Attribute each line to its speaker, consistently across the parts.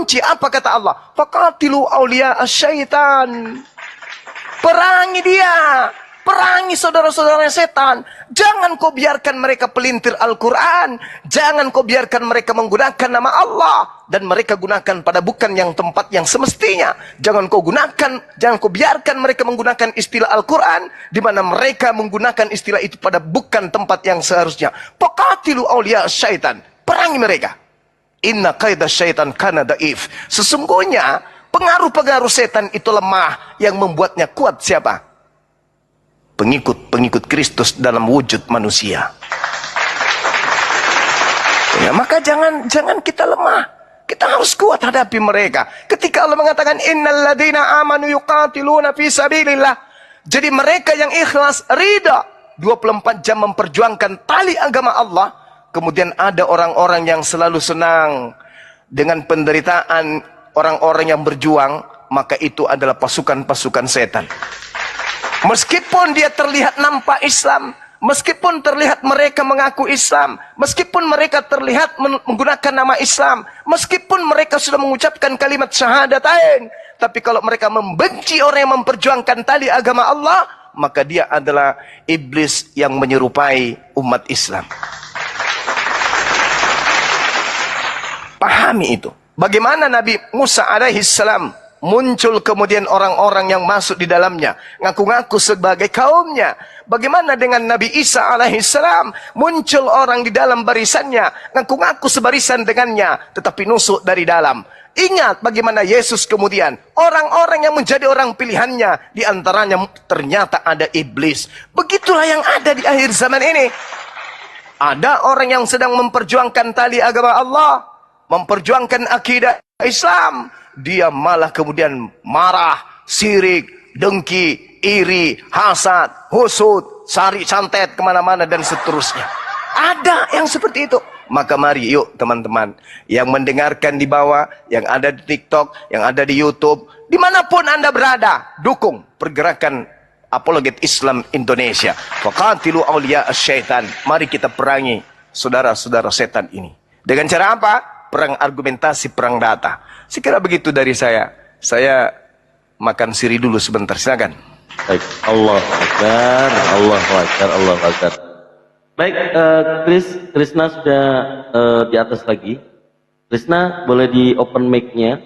Speaker 1: kunci. Apa kata Allah? Faqatilu awliya asyaitan. Perangi dia. Perangi saudara-saudara setan. Jangan kau biarkan mereka pelintir Al-Quran. Jangan kau biarkan mereka menggunakan nama Allah. Dan mereka gunakan pada bukan yang tempat yang semestinya. Jangan kau biarkan mereka menggunakan istilah Al-Quran. Di mana mereka menggunakan istilah itu pada bukan tempat yang seharusnya. Faqatilu awliya syaitan. Perangi mereka. Inna qaida syaitan kana daif. Sesungguhnya pengaruh-pengaruh setan itu lemah. Yang membuatnya kuat siapa? Pengikut Kristus dalam wujud manusia. Ya, maka jangan kita lemah. Kita harus kuat hadapi mereka. Ketika Allah mengatakan innal ladzina amanu yuqatiluna fi sabilillah. Jadi mereka yang ikhlas, ridha 24 jam memperjuangkan tali agama Allah. Kemudian ada orang-orang yang selalu senang dengan penderitaan orang-orang yang berjuang, maka itu adalah pasukan-pasukan setan. Meskipun dia terlihat nampak Islam, meskipun terlihat mereka mengaku Islam, meskipun mereka terlihat menggunakan nama Islam, meskipun mereka sudah mengucapkan kalimat syahadatain, tapi kalau mereka membenci orang yang memperjuangkan tali agama Allah, maka dia adalah iblis yang menyerupai umat Islam. Pahami itu. Bagaimana Nabi Musa alaihissalam muncul kemudian orang-orang yang masuk di dalamnya, ngaku-ngaku sebagai kaumnya. Bagaimana dengan Nabi Isa alaihissalam, muncul orang di dalam barisannya, ngaku-ngaku sebarisan dengannya, tetapi nusuk dari dalam. Ingat bagaimana Yesus kemudian, orang-orang yang menjadi orang pilihannya, di antaranya ternyata ada iblis. Begitulah yang ada di akhir zaman ini. Ada orang yang sedang memperjuangkan tali agama Allah, memperjuangkan akidah Islam, dia malah kemudian marah, sirik, dengki, iri, hasad, husud, sari santet kemana-mana dan seterusnya. Ada yang seperti itu. Maka mari yuk teman-teman yang mendengarkan di bawah, yang ada di TikTok, yang ada di YouTube, dimanapun Anda berada, dukung pergerakan apologet Islam Indonesia. Faqatilu awliya asyaitan. Mari kita perangi saudara-saudara setan ini. Dengan cara apa? Perang argumentasi, perang data. Sekira begitu dari saya. Saya makan siri dulu sebentar, silakan.
Speaker 2: Baik, Allah Akbar, Allah Akbar, Allah Akbar. Baik, Krisna sudah di atas lagi. Krisna boleh di open mic-nya.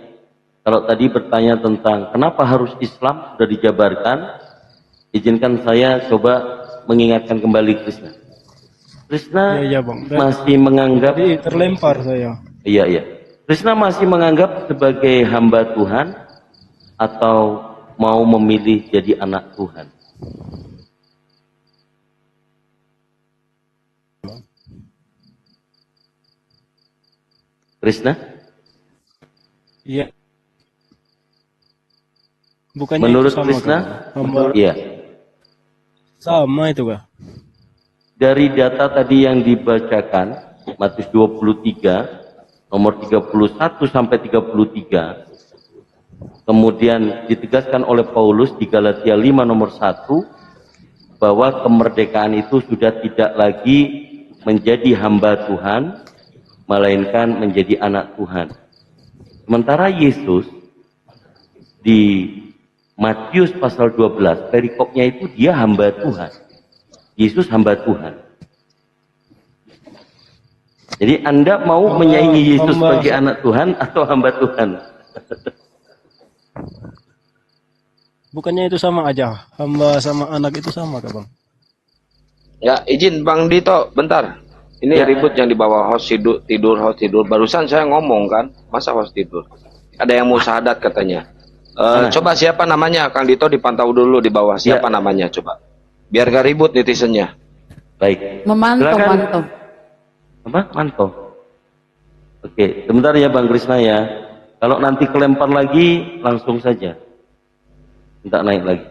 Speaker 2: Kalau tadi bertanya tentang kenapa harus Islam sudah dijabarkan, izinkan saya coba mengingatkan kembali Krisna. Krisna
Speaker 3: ya, Bang.
Speaker 2: masih menganggap
Speaker 3: Jadi terlempar saya.
Speaker 2: Iya. Krisna masih menganggap sebagai hamba Tuhan atau mau memilih jadi anak Tuhan? Krisna?
Speaker 3: Iya. Bukannya
Speaker 2: menurut
Speaker 3: itu sama,
Speaker 2: Krisna?
Speaker 3: kan?
Speaker 2: Iya.
Speaker 3: Sama itu kah?
Speaker 2: Dari data tadi yang dibacakan, Matius 23, nomor 31 sampai 33, kemudian ditegaskan oleh Paulus di Galatia 5 nomor 1, bahwa kemerdekaan itu sudah tidak lagi menjadi hamba Tuhan, melainkan menjadi anak Tuhan. Sementara Yesus di Matius pasal 12, perikopnya itu dia hamba Tuhan. Yesus hamba Tuhan. Jadi Anda mau menyaingi Yesus sebagai anak Tuhan atau hamba Tuhan?
Speaker 3: Bukannya itu sama aja, hamba sama anak itu sama kah, Bang?
Speaker 4: Ya, izin Bang Dito, bentar. Ini
Speaker 2: Ya.
Speaker 4: ribut yang di bawah host tidur. Barusan saya ngomong kan, masa host tidur? Ada yang mau syahadat katanya. Coba siapa namanya, Kang Dito dipantau dulu di bawah. Siapa namanya, coba. Biar gak ribut netizennya.
Speaker 2: Baik.
Speaker 5: Memantau.
Speaker 2: Apa? Manto. Oke, sebentar ya Bang Krisna ya. Kalau nanti kelempar lagi, langsung saja. Minta naik lagi.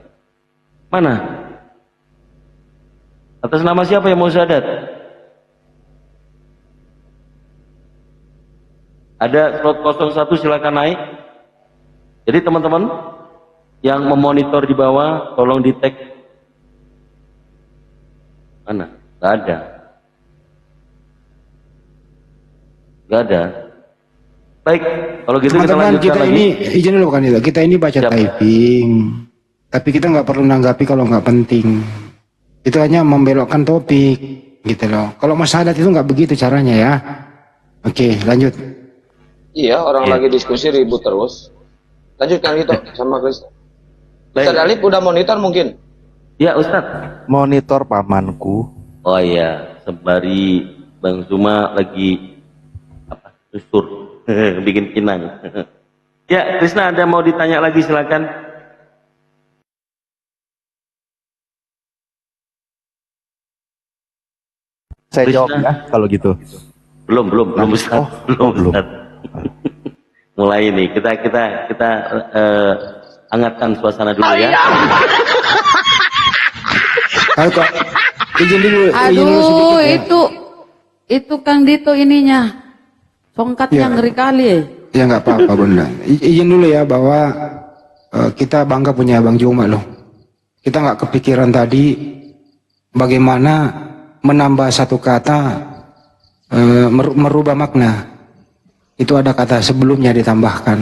Speaker 2: Mana? Atas nama siapa yang mau syahadat? Ada slot 01, silakan naik. Jadi teman-teman yang memonitor di bawah, tolong di tag. Mana? Gak ada. Gak ada. Baik, kalau gitu kita
Speaker 5: Teman-teman,
Speaker 2: lanjutkan
Speaker 5: kita
Speaker 2: lagi.
Speaker 5: ini izin dulu kan itu. Kita ini baca
Speaker 2: Siap.
Speaker 5: typing, tapi kita nggak perlu nanggapi kalau nggak penting. Itu hanya membelokkan topik, gitu loh. Kalau masalah itu nggak begitu caranya ya. Oke, lanjut.
Speaker 4: Iya, orang
Speaker 2: Iya.
Speaker 4: lagi diskusi ribut terus. Lanjutkan gitu sama Chris.
Speaker 2: Baik.
Speaker 4: Ustaz Alif udah monitor mungkin?
Speaker 2: Ya Ustadz.
Speaker 6: Monitor pamanku.
Speaker 2: Oh iya, sembari Bang Zuma lagi apa? Susur, bikin kinang. Ya, Krisna ada mau ditanya lagi silakan.
Speaker 6: Saya
Speaker 2: Krishna.
Speaker 6: jawab ya kalau gitu.
Speaker 2: Belum Ustaz.
Speaker 6: Oh,
Speaker 2: belum
Speaker 6: belum.
Speaker 2: Ustaz. Mulai nih, kita hangatkan suasana dulu ya.
Speaker 5: Ayo kok, izin dulu
Speaker 7: Aduh,
Speaker 5: sedikit ya.
Speaker 7: itu Kang Dito ininya. Tongkatnya
Speaker 5: Ya.
Speaker 7: ngeri kali.
Speaker 5: Ya nggak apa-apa Bunda. Izin dulu ya bahwa kita bangga punya Bang Juma loh. Kita nggak kepikiran tadi bagaimana menambah satu kata merubah makna. Itu ada kata sebelumnya ditambahkan.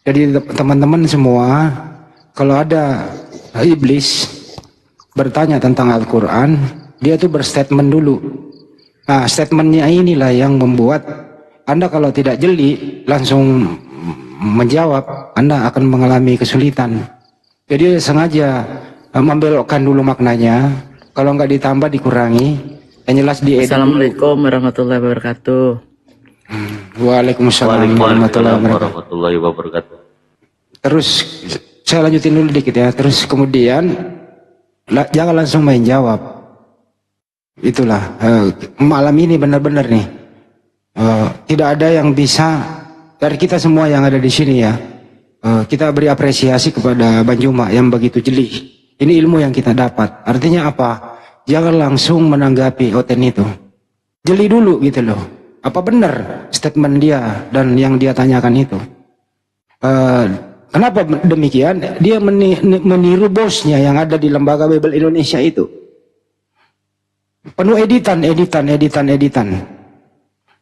Speaker 5: Jadi teman-teman semua, kalau ada iblis bertanya tentang Al-Quran, dia tuh berstatement dulu. Nah, statementnya inilah yang membuat Anda kalau tidak jeli langsung menjawab, Anda akan mengalami kesulitan. Jadi sengaja membelokkan dulu maknanya, kalau nggak ditambah dikurangi, yang jelas diedit.
Speaker 8: Assalamualaikum warahmatullahi wabarakatuh.
Speaker 5: Waalaikumsalam warahmatullahi
Speaker 2: Waalaikumsalam
Speaker 5: wabarakatuh.
Speaker 2: warahmatullahi wabarakatuh.
Speaker 5: Terus saya lanjutin dulu dikit ya. Terus kemudian jangan langsung main jawab. Itulah malam ini benar-benar nih tidak ada yang bisa dari kita semua yang ada di sini ya. Kita beri apresiasi kepada Bang Juma yang begitu jeli. Ini ilmu yang kita dapat. Artinya apa? Jangan langsung menanggapi oten itu. Jeli dulu gitu loh. Apa benar statement dia dan yang dia tanyakan itu? Kenapa demikian? Dia meniru bosnya yang ada di Lembaga Bible Indonesia itu. Penuh editan.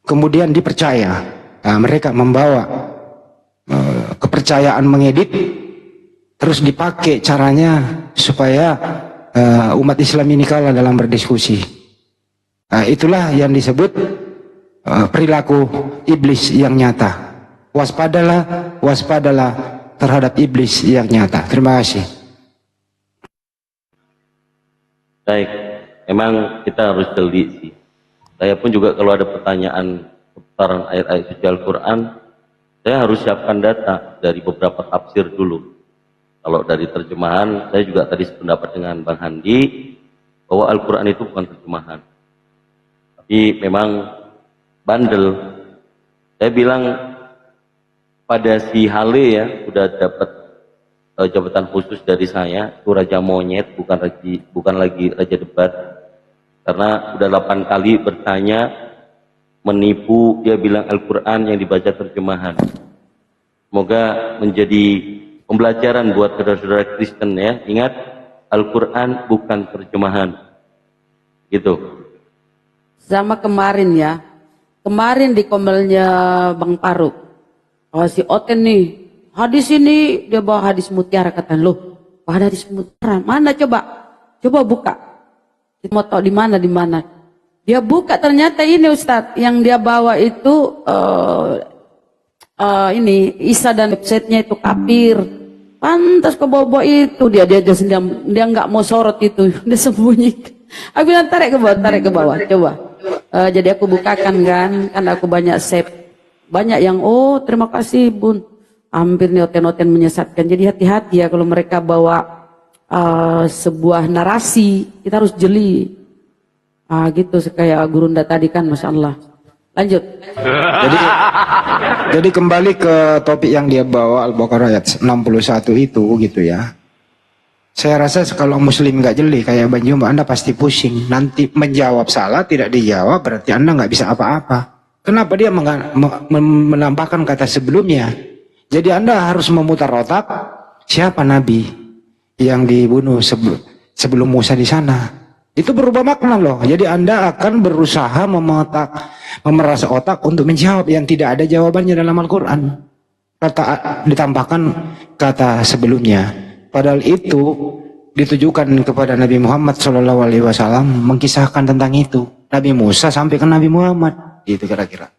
Speaker 5: Kemudian dipercaya. Nah, mereka membawa kepercayaan mengedit, terus dipakai caranya supaya umat Islam ini kalah dalam berdiskusi. Nah, itulah yang disebut perilaku iblis yang nyata. Waspadalah terhadap iblis yang nyata. Terima kasih.
Speaker 2: Baik, memang kita harus jeli sih. Saya pun juga kalau ada pertanyaan seputaran ayat-ayat suci Al-Quran, saya harus siapkan data dari beberapa tafsir dulu. Kalau dari terjemahan, saya juga tadi sependapat dengan Bang Handi, bahwa Al-Quran itu bukan terjemahan. Tapi memang bandel. Saya bilang pada si Hale ya, sudah dapat jabatan khusus dari saya, itu Raja Monyet, bukan lagi Raja Debat. Karena sudah 8 kali bertanya, menipu, dia bilang Al-Quran yang dibaca terjemahan. Semoga menjadi pembelajaran buat saudara-saudara Kristen ya. Ingat, Al-Quran bukan terjemahan. Gitu.
Speaker 7: Sama kemarin ya. Kemarin di komelnya Bang Paruk. Oh, si Oten nih. Hadis ini dia bawa hadis mutiara, kata loh. Ada hadis mutiara. Mana coba? Coba buka. Kita mau tahu di mana. Dia buka, ternyata ini Ustadz yang dia bawa itu ini Isa dan websitenya itu kafir. Pantas ke bawa itu dia nggak mau sorot itu, dia sembunyikan. Aku bilang tarik ke bawah, coba. Jadi aku bukakan kan aku banyak save, banyak yang terima kasih Bun. Hampir nih oten-oten menyesatkan. Jadi hati-hati ya kalau mereka bawa sebuah narasi, kita harus jeli. Gitu kayak Gurunda tadi kan, Masya Allah. Lanjut.
Speaker 5: Jadi kembali ke topik yang dia bawa Al-Baqarah ayat 61 itu gitu ya. Saya rasa kalau muslim nggak jeli kayak Bang Juma, Anda pasti pusing. Nanti menjawab salah, tidak dijawab, berarti Anda nggak bisa apa-apa. Kenapa dia menambahkan kata sebelumnya? Jadi Anda harus memutar otak, siapa Nabi yang dibunuh sebelum Musa di sana? Itu berubah makna loh. Jadi Anda akan berusaha memeras otak untuk menjawab yang tidak ada jawabannya dalam Al-Quran. Ditambahkan kata sebelumnya. Padahal itu ditujukan kepada Nabi Muhammad SAW mengkisahkan tentang itu. Nabi Musa sampai ke Nabi Muhammad. Itu kira-kira.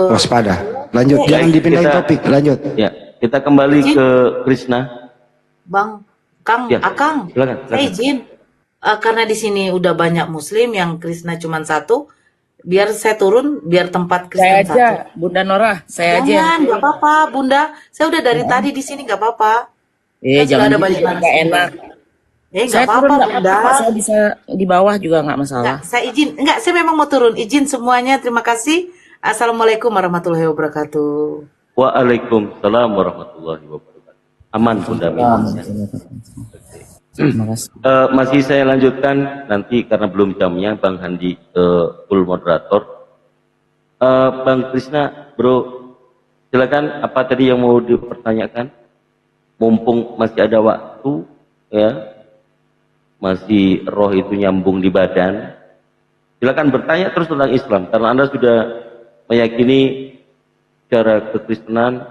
Speaker 5: Waspada. Lanjut, jangan dipindahin topik. Lanjut.
Speaker 2: Ya, kita kembali ke Krishna.
Speaker 9: Bang, Kang,
Speaker 2: Ya,
Speaker 9: Akang,
Speaker 2: silakan.
Speaker 9: saya izin. Karena di sini udah banyak Muslim yang Krishna cuma satu, biar saya turun, biar tempat
Speaker 8: Saya
Speaker 9: Kristen
Speaker 8: aja,
Speaker 9: satu.
Speaker 8: Bunda Nora, saya aja.
Speaker 9: Jangan, nggak apa-apa, Bunda. Saya udah dari tadi di sini, nggak apa-apa. Kan sudah
Speaker 8: Jangan
Speaker 9: ada
Speaker 8: gitu,
Speaker 9: banyak
Speaker 8: nggak
Speaker 9: narasumber.
Speaker 8: enak.
Speaker 9: Nggak
Speaker 8: Saya turun
Speaker 9: apa-apa,
Speaker 8: nggak
Speaker 9: Bunda.
Speaker 8: apa-apa, saya bisa di bawah juga nggak masalah.
Speaker 9: Nggak, saya izin. Nggak, saya memang mau turun. Izin semuanya. Terima kasih. Assalamualaikum warahmatullahi wabarakatuh.
Speaker 2: Waalaikumsalam warahmatullahi wabarakatuh. Aman Bunda Mimi.
Speaker 8: Terima kasih.
Speaker 2: Masih saya lanjutkan nanti karena belum jamnya Bang Handi full moderator. Bang Krishna, bro, silakan apa tadi yang mau dipertanyakan? Mumpung masih ada waktu, ya, masih roh itu nyambung di badan. Silakan bertanya terus tentang Islam karena Anda sudah meyakini secara kekristenan,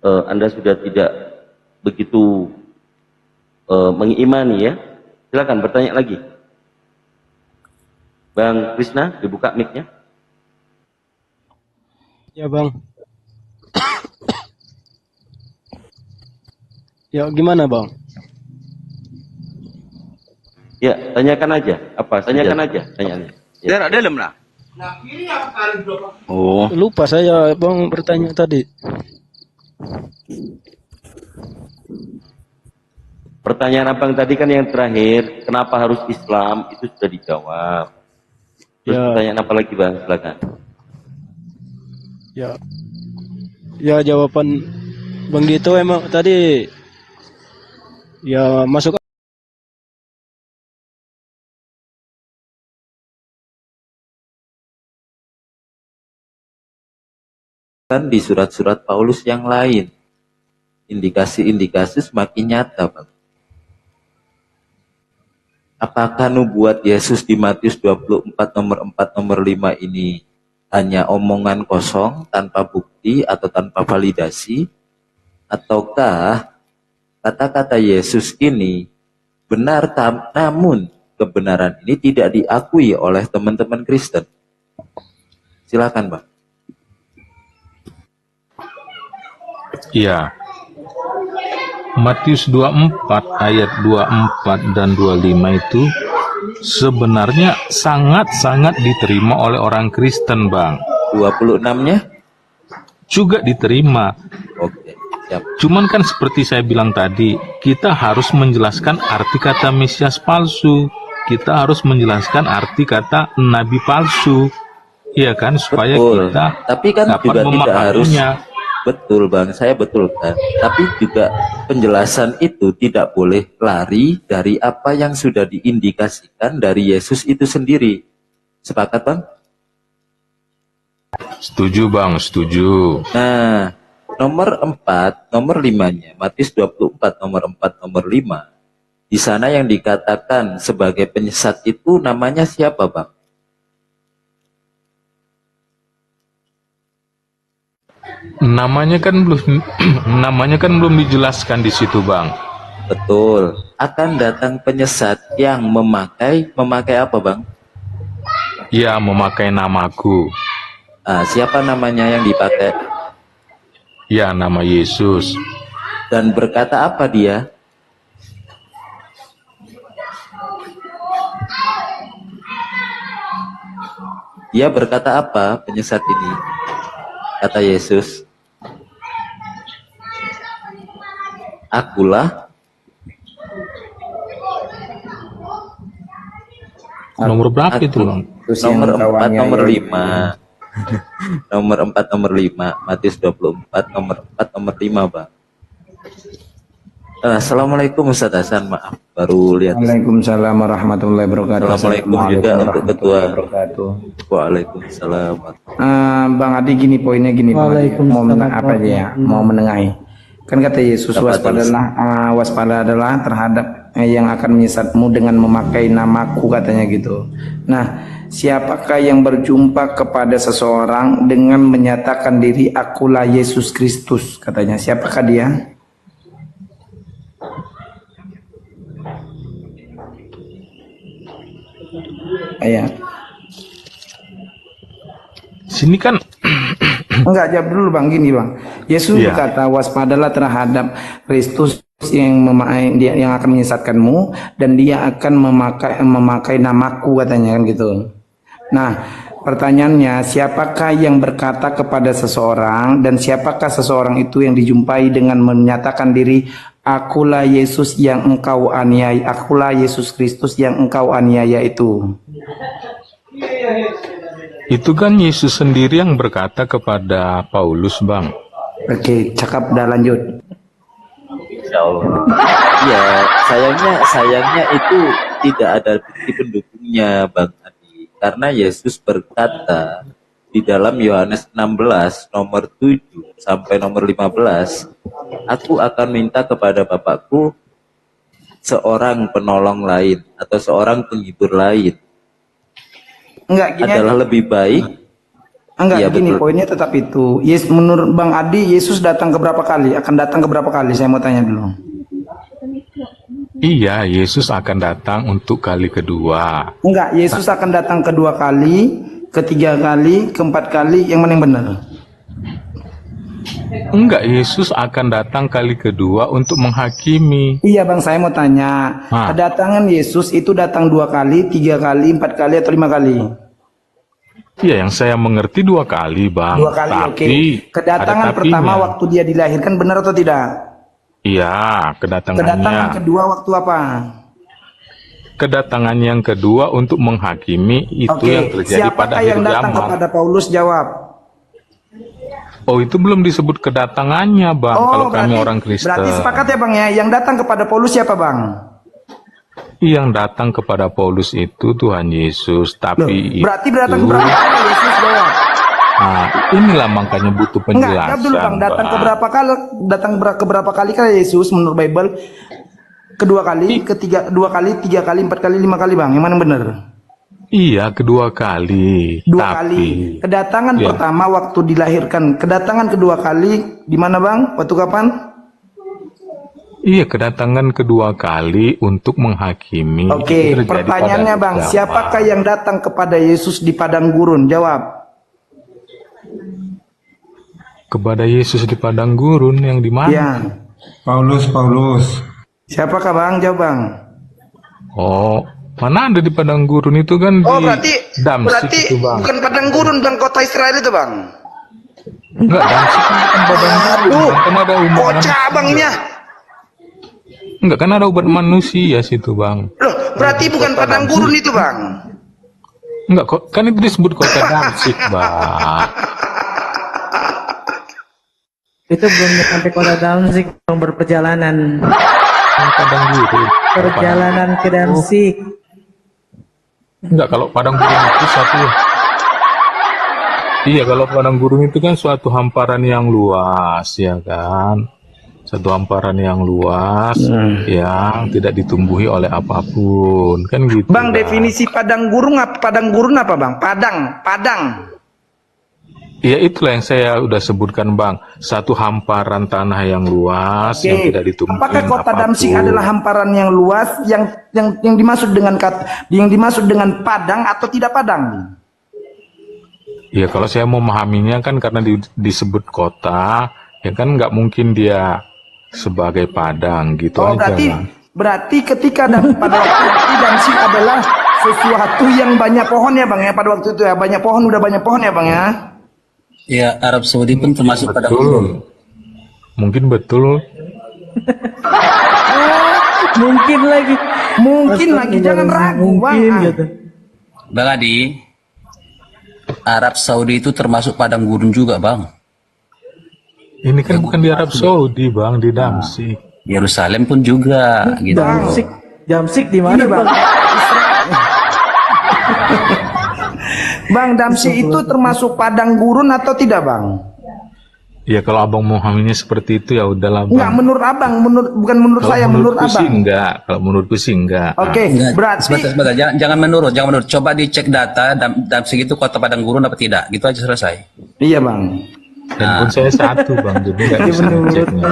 Speaker 2: Anda sudah tidak begitu mengimani, ya. Silakan bertanya lagi. Bang Krishna, dibuka mic-nya.
Speaker 3: Ya bang. Ya gimana bang?
Speaker 2: Ya, tanyakan aja. Apa? Tanyakan aja. Tanyaannya. Ya.
Speaker 3: Oh. Lupa saya bang bertanya tadi.
Speaker 2: Pertanyaan abang tadi kan yang terakhir, kenapa harus Islam? Itu sudah dijawab. Terus
Speaker 3: Ya.
Speaker 2: pertanyaan apa lagi bang? Silakan.
Speaker 3: Ya. Ya jawaban Bang Dito emang tadi ya masuk
Speaker 10: Kan di surat-surat Paulus yang lain, indikasi-indikasi semakin nyata, Bang. Apakah nubuat Yesus di Matius 24 nomor 4 nomor 5 ini hanya omongan kosong tanpa bukti atau tanpa validasi, ataukah kata-kata Yesus ini benar namun kebenaran ini tidak diakui oleh teman-teman Kristen? Silakan, Bang.
Speaker 11: Iya. Matius 24 ayat 24 dan 25 itu sebenarnya sangat-sangat diterima oleh orang Kristen, Bang.
Speaker 10: 26-nya?
Speaker 11: Juga diterima.
Speaker 10: Oke, siap.
Speaker 11: Cuman kan seperti saya bilang tadi, kita harus menjelaskan arti kata Mesias palsu. Kita harus menjelaskan arti kata nabi palsu. Iya kan, supaya
Speaker 10: Betul.
Speaker 11: kita
Speaker 10: Tapi kan
Speaker 11: dapat
Speaker 10: juga tidak harus.
Speaker 11: memahaminya.
Speaker 10: Betul, Bang, saya betulkan. Tapi juga penjelasan itu tidak boleh lari dari apa yang sudah diindikasikan dari Yesus itu sendiri. Sepakat, Bang?
Speaker 11: Setuju, Bang, setuju.
Speaker 10: Nah, nomor 4, nomor 5-nya, Matius 24, nomor 4, nomor 5. Di sana yang dikatakan sebagai penyesat itu namanya siapa, Bang?
Speaker 11: Namanya kan belum dijelaskan di situ, Bang.
Speaker 10: Betul. Akan datang penyesat yang memakai apa, Bang?
Speaker 11: Ya, memakai namaku.
Speaker 10: Siapa namanya yang dipakai?
Speaker 11: Ya, nama Yesus.
Speaker 10: Dan berkata apa dia? Dia berkata apa, penyesat ini? Kata Yesus, akulah.
Speaker 11: Nomor berapa itu, Bang?
Speaker 10: Nomor 4, nomor 5. Nomor 4, nomor 5. Matius 24, nomor 4, nomor 5, Bang. Assalamualaikum Ustaz Hasan, maaf baru lihat.
Speaker 12: Waalaikumsalam warahmatullahi wabarakatuh.
Speaker 10: Assalamualaikum juga untuk ketua.
Speaker 12: Wabarakatuh.
Speaker 10: Waalaikumsalam.
Speaker 12: Bang Adi, gini poinnya gini, Bang Adi. Mau apa aja ya? Mau menengahi. Kan kata Yesus waspadalah terhadap yang akan menyesatmu dengan memakai namaku, katanya gitu. Nah, siapakah yang berjumpa kepada seseorang dengan menyatakan diri akulah Yesus Kristus, katanya. Siapakah dia? Ayah.
Speaker 11: Sini kan
Speaker 12: Enggak, jawab dulu Bang, gini Bang. Yesus
Speaker 11: Iya.
Speaker 12: berkata, waspadalah terhadap Kristus yang akan menyesatkanmu, dan dia akan memakai namaku, katanya kan gitu. Nah, pertanyaannya, siapakah yang berkata kepada seseorang, dan siapakah seseorang itu yang dijumpai dengan menyatakan diri, akulah Yesus yang engkau aniaya, akulah Yesus Kristus yang engkau aniaya itu?
Speaker 11: itu kan Yesus sendiri yang berkata kepada Paulus, Bang.
Speaker 12: Oke, cakap dah, lanjut.
Speaker 10: Insya Allah. Ya, sayangnya itu tidak ada bukti pendukungnya, Bang Adi. Karena Yesus berkata di dalam Yohanes 16 nomor 7 sampai nomor 15, aku akan minta kepada Bapakku seorang penolong lain atau seorang penghibur lain.
Speaker 12: Enggak, gini
Speaker 10: adalah
Speaker 12: aja.
Speaker 10: lebih baik.
Speaker 12: Enggak,
Speaker 10: Iya,
Speaker 12: gini
Speaker 10: betul.
Speaker 12: poinnya tetap itu. Yes, menurut Bang Adi, Yesus datang ke berapa kali? Akan datang ke berapa kali? Saya mau tanya dulu.
Speaker 11: Iya, Yesus akan datang untuk kali kedua.
Speaker 12: Enggak, Yesus akan datang kedua kali, ketiga kali, keempat kali. Yang mana yang benar?
Speaker 11: Enggak, Yesus akan datang kali kedua untuk menghakimi.
Speaker 12: Iya Bang, saya mau tanya. Kedatangan Yesus itu datang 2 kali, 3 kali, 4 kali, atau 5 kali?
Speaker 11: Iya, yang saya mengerti 2 kali, Bang.
Speaker 12: 2 kali,
Speaker 11: Tapi
Speaker 12: oke. Kedatangan
Speaker 11: ada
Speaker 12: pertama
Speaker 11: tapinya.
Speaker 12: waktu dia dilahirkan, benar atau tidak?
Speaker 11: Iya, kedatangannya.
Speaker 12: Kedatangan kedua waktu apa?
Speaker 11: Kedatangan yang kedua untuk menghakimi itu
Speaker 12: Oke,
Speaker 11: yang terjadi pada
Speaker 12: siapakah yang
Speaker 11: akhir
Speaker 12: datang
Speaker 11: zaman.
Speaker 12: kepada Paulus? Jawab.
Speaker 11: Oh, itu belum disebut kedatangannya, Bang. Kalau kami orang Kristen.
Speaker 12: Berarti sepakat ya Bang ya, yang datang kepada Paulus siapa Bang?
Speaker 11: Yang datang kepada Paulus itu Tuhan Yesus, tapi
Speaker 12: Berarti
Speaker 11: itu,
Speaker 12: datang ke berapa kali Yesus? Jawab.
Speaker 11: nah, inilah makanya butuh
Speaker 12: Enggak,
Speaker 11: penjelasan.
Speaker 12: jawab dulu Bang. Datang ke
Speaker 11: Bang.
Speaker 12: berapa kali? Datang ke berapa kali Yesus menurut Bible? Kedua kali, ketiga, 2 kali, 3 kali, 4 kali, 5 kali Bang. Yang mana yang benar?
Speaker 11: Iya, kedua kali.
Speaker 12: 2
Speaker 11: tapi,
Speaker 12: kali. Kedatangan
Speaker 11: ya.
Speaker 12: pertama waktu dilahirkan. Kedatangan kedua kali di mana Bang? Waktu kapan?
Speaker 11: Iya, kedatangan kedua kali untuk menghakimi.
Speaker 12: Oke,
Speaker 11: Itu terjadi
Speaker 12: pertanyaannya
Speaker 11: pada
Speaker 12: Bang,
Speaker 11: zaman.
Speaker 12: siapakah yang datang kepada Yesus di padang gurun? Jawab.
Speaker 11: Kepada Yesus di padang gurun yang di mana?
Speaker 12: Ya.
Speaker 13: Paulus.
Speaker 12: Siapakah Bang? Jawab Bang.
Speaker 11: Oh, mana ada di padang gurun itu kan
Speaker 12: Oh,
Speaker 11: di
Speaker 12: berarti
Speaker 11: Damsik itu, Bang.
Speaker 12: bukan padang gurun Bang, kota Israel itu Bang.
Speaker 11: Enggak, Damsik kan bukan padang gurun. Kan ada umat
Speaker 12: Kocak Bang ini ya.
Speaker 11: Enggak, kan ada umat manusia situ, Bang.
Speaker 12: Loh, berarti bukan padang gurun itu Bang.
Speaker 11: Enggak, kok kan itu disebut kota Damsik, Bang.
Speaker 14: Itu belum sampai kota Damsik, Bang, berperjalanan.
Speaker 11: Padang gurun.
Speaker 14: Perjalanan ke Damsik.
Speaker 11: Enggak, kalau padang gurun itu satu. Iya, kalau padang gurun itu kan suatu hamparan yang luas, ya kan? Satu hamparan yang luas yang tidak ditumbuhi oleh apapun, kan gitu.
Speaker 12: Bang, definisi padang gurun apa? Padang gurun apa Bang? Padang.
Speaker 11: Ya, itulah yang saya udah sebutkan, Bang. Satu hamparan tanah yang luas yang
Speaker 12: Oke.
Speaker 11: tidak ditumbuhi
Speaker 12: Apakah kota
Speaker 11: apapun.
Speaker 12: Damsik adalah hamparan yang luas yang dimaksud dengan padang atau tidak padang?
Speaker 11: Ya, kalau saya memahaminya kan karena disebut kota, ya kan nggak mungkin dia sebagai padang gitu
Speaker 12: Oh,
Speaker 11: aja, Bang.
Speaker 12: berarti ketika pada waktu itu Damsik adalah sesuatu yang banyak pohon ya Bang ya, pada waktu itu ya, banyak pohon, udah banyak pohon ya Bang ya.
Speaker 15: Ya, Arab Saudi pun termasuk pada gurun.
Speaker 11: Mungkin betul.
Speaker 14: Mungkin lagi,
Speaker 12: jangan ragu Bang.
Speaker 14: Gitu.
Speaker 15: Bang Adi, Arab Saudi itu termasuk padang gurun juga, Bang.
Speaker 11: Ini kan bukan di Arab Saudi, Bang, di Damsik.
Speaker 15: Yerusalem pun juga, gitu.
Speaker 14: Damsik di mana, Bang?
Speaker 12: Bang, Damsik itu termasuk padang gurun atau tidak Bang?
Speaker 11: Ya kalau abang memahaminya seperti itu ya udahlah bang.
Speaker 12: Enggak, menurut abang, bukan menurut
Speaker 11: Kalau
Speaker 12: saya, menurut
Speaker 11: menurutku sih
Speaker 12: abang.
Speaker 11: enggak. Kalau menurutku sih enggak.
Speaker 12: Oke,
Speaker 15: Enggak,
Speaker 12: berarti
Speaker 15: sebentar. Jangan menurut. Coba dicek data dalam segitu kota Padang Gurun apa tidak. Gitu aja selesai.
Speaker 12: iya bang.
Speaker 11: Handphone saya satu bang, jadi nggak bisa ngeceknya.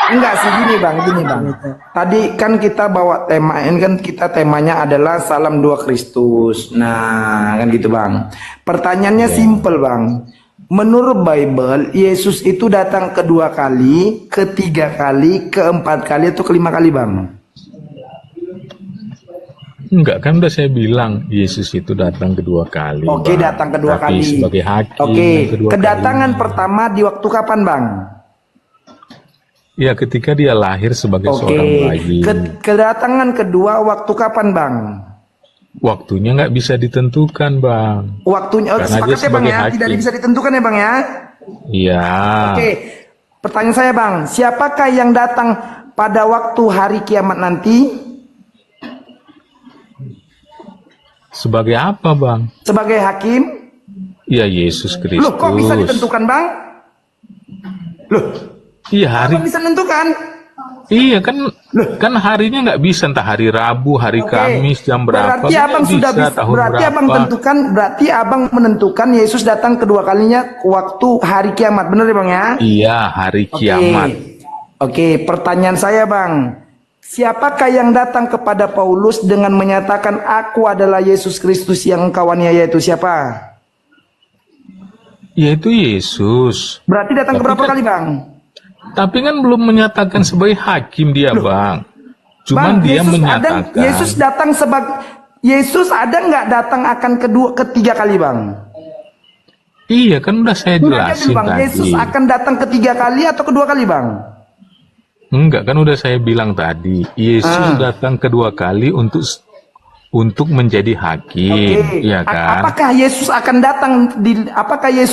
Speaker 12: Enggak sih, gini bang. Tadi kan kita bawa tema, ini kan kita temanya adalah Salam Dua Kristus. Nah, kan gitu bang. Pertanyaannya simpel bang. Menurut Bible, Yesus itu datang kedua kali, ketiga kali, keempat kali, atau kelima kali bang?
Speaker 11: Enggak, kan udah saya bilang Yesus itu datang kedua kali.
Speaker 12: Oke,
Speaker 11: Bang.
Speaker 12: datang kedua
Speaker 11: Tapi
Speaker 12: kali.
Speaker 11: sebagai hakim.
Speaker 12: Oke,
Speaker 11: yang kedua
Speaker 12: kedatangan
Speaker 11: kalinya.
Speaker 12: pertama di waktu kapan bang?
Speaker 11: Ya ketika dia lahir sebagai
Speaker 12: Oke,
Speaker 11: seorang bayi.
Speaker 12: kedatangan kedua waktu kapan bang?
Speaker 11: Waktunya nggak bisa ditentukan bang.
Speaker 12: Waktunya,
Speaker 11: Karena
Speaker 12: sepakat
Speaker 11: dia
Speaker 12: ya bang
Speaker 11: sebagai
Speaker 12: ya? Tidak
Speaker 11: hakim.
Speaker 12: bisa ditentukan ya bang ya?
Speaker 11: Iya.
Speaker 12: Oke, pertanyaan saya bang, siapakah yang datang pada waktu hari kiamat nanti?
Speaker 11: Sebagai apa bang?
Speaker 12: Sebagai hakim?
Speaker 11: Ya Yesus Kristus.
Speaker 12: Loh, kok bisa ditentukan bang? Loh,
Speaker 11: Iya hari.
Speaker 12: kok bisa ditentukan?
Speaker 11: Iya kan harinya nggak bisa, entah hari Rabu, hari Kamis, jam berapa.
Speaker 12: Berarti abang
Speaker 11: nggak
Speaker 12: sudah bisa,
Speaker 11: tahun
Speaker 12: berarti
Speaker 11: berapa.
Speaker 12: berarti abang menentukan Yesus datang kedua kalinya waktu hari kiamat, benar ya bang ya?
Speaker 11: Iya hari kiamat.
Speaker 12: Oke, pertanyaan saya bang, siapakah yang datang kepada Paulus dengan menyatakan aku adalah Yesus Kristus yang engkau aniaya itu, siapa?
Speaker 11: Yaitu Yesus.
Speaker 12: Berarti datang
Speaker 11: Tapi
Speaker 12: keberapa
Speaker 11: kan-
Speaker 12: kali bang?
Speaker 11: Tapi kan belum menyatakan sebagai hakim dia bang. Cuman dia menyatakan.
Speaker 12: Yesus datang sebagai Yesus ada nggak datang akan ketiga kali bang?
Speaker 11: Iya kan udah saya
Speaker 12: Enggak,
Speaker 11: jelasin
Speaker 12: bang.
Speaker 11: tadi.
Speaker 12: Yesus akan datang ketiga kali atau kedua kali bang?
Speaker 11: Enggak kan udah saya bilang tadi. Yesus datang kedua kali untuk menjadi hakim, ya kan?
Speaker 12: Apakah Yesus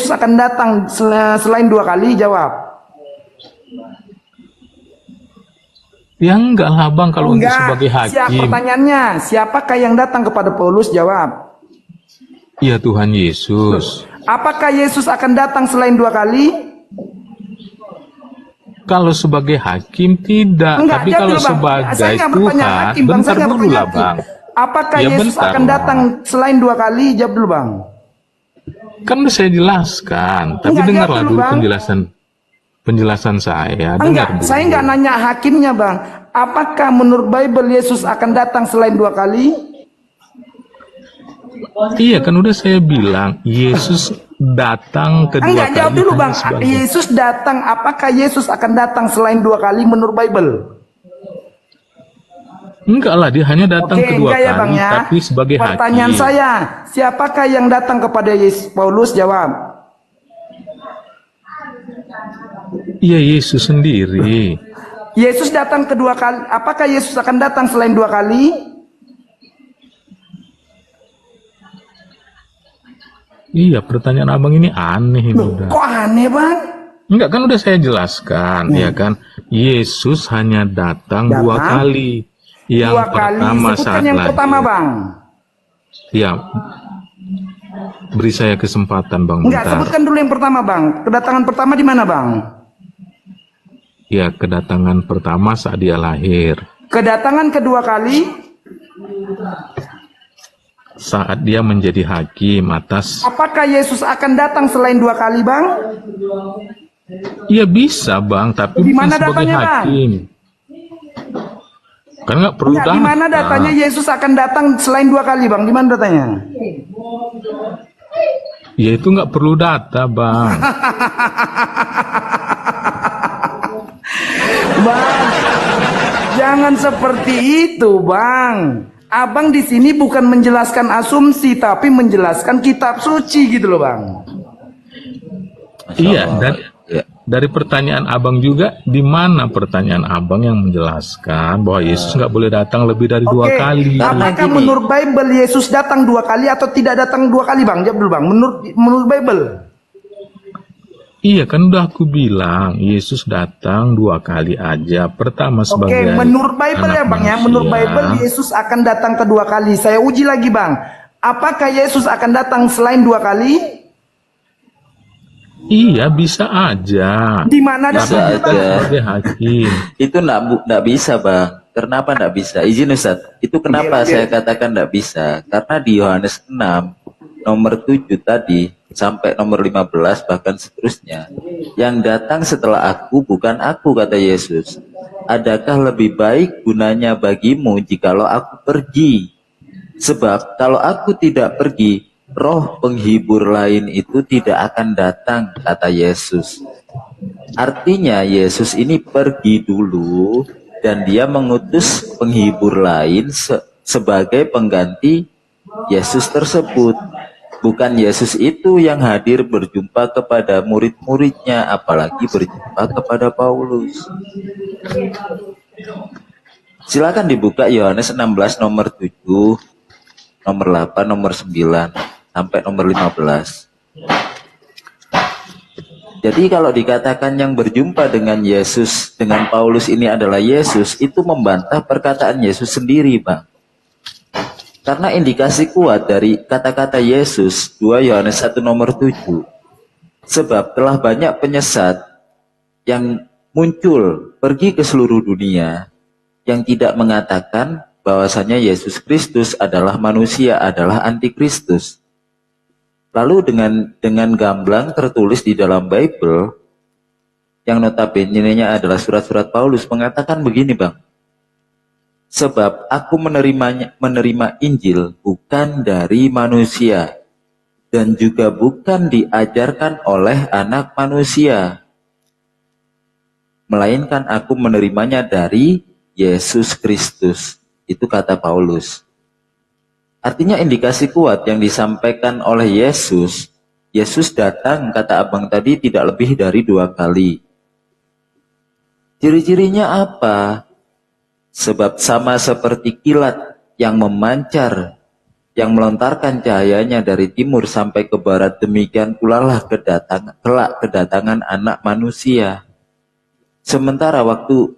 Speaker 12: akan datang selain dua kali? Jawab.
Speaker 11: Ya enggak lah bang kalau untuk sebagai hakim.
Speaker 12: Pertanyaannya, siapakah yang datang kepada Paulus? Jawab.
Speaker 11: Ya Tuhan Yesus.
Speaker 12: Apakah Yesus akan datang selain dua kali?
Speaker 11: Kalau sebagai hakim tidak,
Speaker 12: Enggak,
Speaker 11: tapi
Speaker 12: jawab
Speaker 11: kalau
Speaker 12: dulu, Bang.
Speaker 11: sebagai
Speaker 12: Saya nggak bertanya
Speaker 11: Tuhan,
Speaker 12: hakim, Bang.
Speaker 11: bentar
Speaker 12: Saya nggak
Speaker 11: dulu
Speaker 12: bertanya
Speaker 11: lah
Speaker 12: hakim.
Speaker 11: bang.
Speaker 12: Apakah
Speaker 11: Ya,
Speaker 12: Yesus
Speaker 11: bentar,
Speaker 12: akan datang selain dua kali? Jawab dulu bang.
Speaker 11: Kan udah saya jelaskan, tapi
Speaker 12: Enggak,
Speaker 11: dengarlah
Speaker 12: jawab dulu,
Speaker 11: dulu
Speaker 12: Bang.
Speaker 11: penjelasan saya. Dengar
Speaker 12: Enggak,
Speaker 11: dulu.
Speaker 12: saya nggak nanya hakimnya bang. Apakah menurut Bible Yesus akan datang selain dua kali?
Speaker 11: Iya kan udah saya bilang Yesus datang kedua
Speaker 12: Enggak,
Speaker 11: kali.
Speaker 12: jawab dulu
Speaker 11: hanya
Speaker 12: bang.
Speaker 11: sebagai-
Speaker 12: Yesus datang, apakah Yesus akan datang selain dua kali menurut Bible?
Speaker 11: Enggak lah, dia hanya datang
Speaker 12: Oke,
Speaker 11: kedua
Speaker 12: enggak ya
Speaker 11: kali,
Speaker 12: bang ya.
Speaker 11: tapi sebagai
Speaker 12: Pertanyaan
Speaker 11: hakim.
Speaker 12: saya, siapakah yang datang kepada Paulus? Jawab.
Speaker 11: Iya Yesus sendiri.
Speaker 12: Yesus datang kedua kali. Apakah Yesus akan datang selain dua kali?
Speaker 11: Iya, pertanyaan abang ini aneh ini udah.
Speaker 12: Kok aneh bang?
Speaker 11: Enggak kan udah saya jelaskan, ya kan. Yesus hanya datang dua kali. Yang
Speaker 12: Dua kali.
Speaker 11: pertama
Speaker 12: Sebutkan
Speaker 11: saat
Speaker 12: yang
Speaker 11: lahir.
Speaker 12: pertama bang.
Speaker 11: Ya, beri saya kesempatan bang.
Speaker 12: Enggak,
Speaker 11: bentar.
Speaker 12: sebutkan dulu yang pertama bang. Kedatangan pertama di mana bang?
Speaker 11: Ya, kedatangan pertama saat dia lahir.
Speaker 12: Kedatangan kedua kali?
Speaker 11: Saat dia menjadi hakim atas.
Speaker 12: Apakah Yesus akan datang selain dua kali bang?
Speaker 11: Ya bisa bang, tapi
Speaker 12: Di
Speaker 11: bukan
Speaker 12: mana
Speaker 11: sebagai
Speaker 12: datanya, Bang?
Speaker 11: hakim. Kan nggak perlu
Speaker 12: Enggak, di mana datanya Yesus akan datang selain dua kali bang? Di mana datanya?
Speaker 11: Ya itu nggak perlu data bang.
Speaker 12: Bang, jangan seperti itu, Bang. Abang di sini bukan menjelaskan asumsi, tapi menjelaskan kitab suci gitu loh, Bang.
Speaker 11: Iya, dan dari pertanyaan abang juga, di mana pertanyaan abang yang menjelaskan bahwa Yesus nggak boleh datang lebih dari dua
Speaker 12: Oke,
Speaker 11: kali?
Speaker 12: apakah menurut Bible Yesus datang dua kali atau tidak datang dua kali, Bang? Jawab dulu, Bang. Menurut Bible.
Speaker 11: Iya kan udah aku bilang Yesus datang dua kali aja. Pertama
Speaker 12: Oke,
Speaker 11: sebagai
Speaker 12: menurut Bible
Speaker 11: anak
Speaker 12: ya, Bang ya.
Speaker 11: manusia.
Speaker 12: Menurut Bible Yesus akan datang kedua kali. Saya uji lagi, Bang. Apakah Yesus akan datang selain dua kali?
Speaker 11: Iya, bisa aja.
Speaker 12: Di mana ada
Speaker 10: Bisa aja.
Speaker 11: Sebagai hakim.
Speaker 10: Itu nggak bisa, Bang. Kenapa nggak bisa? Izin Ustaz. Itu kenapa saya katakan nggak bisa? Karena di Yohanes 6 nomor 7 tadi sampai nomor 15 bahkan seterusnya, yang datang setelah aku bukan aku, kata Yesus. Adakah lebih baik gunanya bagimu jikalau aku pergi? Sebab kalau aku tidak pergi, roh penghibur lain itu tidak akan datang, kata Yesus. Artinya Yesus ini pergi dulu dan dia mengutus penghibur lain sebagai pengganti Yesus tersebut. Bukan Yesus itu yang hadir berjumpa kepada murid-muridnya, apalagi berjumpa kepada Paulus. Silakan dibuka Yohanes 16 nomor 7, nomor 8, nomor 9, sampai nomor 15. Jadi kalau dikatakan yang berjumpa dengan Yesus, dengan Paulus ini adalah Yesus, itu membantah perkataan Yesus sendiri, Bang. Karena indikasi kuat dari kata-kata Yesus, 2 Yohanes 1 nomor 7. Sebab telah banyak penyesat yang muncul pergi ke seluruh dunia yang tidak mengatakan bahwasanya Yesus Kristus adalah manusia, adalah antikristus. Lalu dengan gamblang tertulis di dalam Bible, yang notabene-nya adalah surat-surat Paulus, mengatakan begini, Bang. Sebab aku menerima Injil bukan dari manusia, dan juga bukan diajarkan oleh anak manusia, melainkan aku menerimanya dari Yesus Kristus. Itu kata Paulus. Artinya indikasi kuat yang disampaikan oleh Yesus. Yesus datang, kata abang tadi, tidak lebih dari 2 kali. Ciri-cirinya apa? Sebab sama seperti kilat yang memancar, yang melontarkan cahayanya dari timur sampai ke barat, demikian pula lah kedatangan anak manusia. Sementara waktu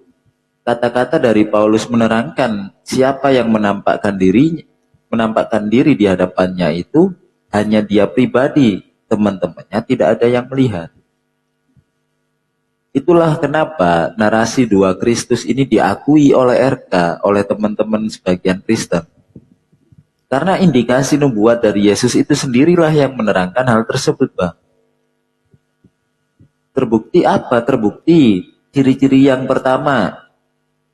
Speaker 10: kata-kata dari Paulus menerangkan siapa yang menampakkan diri di hadapannya itu hanya dia pribadi, teman-temannya tidak ada yang melihat. Itulah kenapa narasi 2 Kristus ini diakui oleh RK, oleh teman-teman sebagian Kristen. Karena indikasi nubuat dari Yesus itu sendirilah yang menerangkan hal tersebut, Bang. Terbukti apa? Terbukti ciri-ciri yang pertama.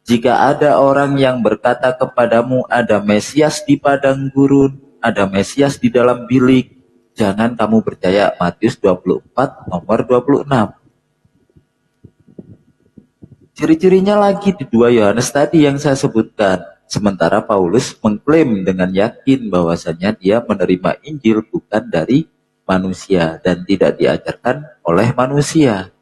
Speaker 10: Jika ada orang yang berkata kepadamu ada Mesias di padang gurun, ada Mesias di dalam bilik, jangan kamu percaya. Matius 24 nomor 26. Ciri-cirinya lagi di 2 Yohanes tadi yang saya sebutkan. Sementara Paulus mengklaim dengan yakin bahwasanya dia menerima Injil bukan dari manusia dan tidak diajarkan oleh manusia.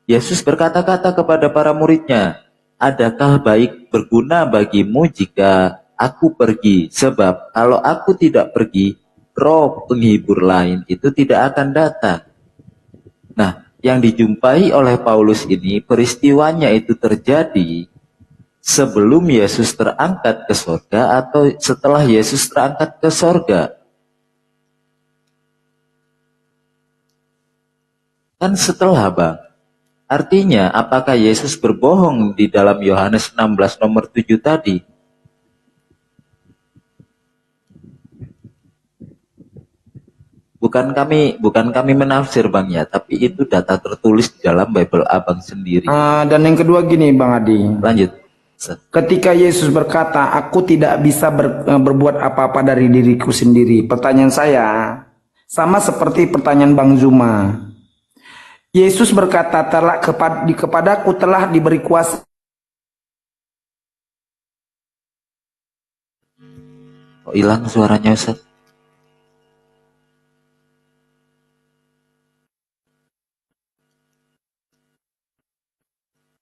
Speaker 10: Yesus berkata-kata kepada para muridnya, adakah baik berguna bagimu jika aku pergi? Sebab kalau aku tidak pergi, roh penghibur lain itu tidak akan datang. Nah, yang dijumpai oleh Paulus ini, peristiwanya itu terjadi sebelum Yesus terangkat ke sorga atau setelah Yesus terangkat ke sorga. Kan setelah, Bang. Artinya, apakah Yesus berbohong di dalam Yohanes 16 nomor 7 tadi? Bukan kami menafsir, Bang, ya, tapi itu data tertulis di dalam Bible Abang sendiri.
Speaker 12: Dan yang kedua gini, Bang Adi.
Speaker 10: Lanjut.
Speaker 12: Ketika Yesus berkata, aku tidak bisa berbuat apa-apa dari diriku sendiri. Pertanyaan saya sama seperti pertanyaan Bang Zuma. Yesus berkata, kepadaku telah diberi kuasa.
Speaker 10: Kok hilang suaranya, Ustaz?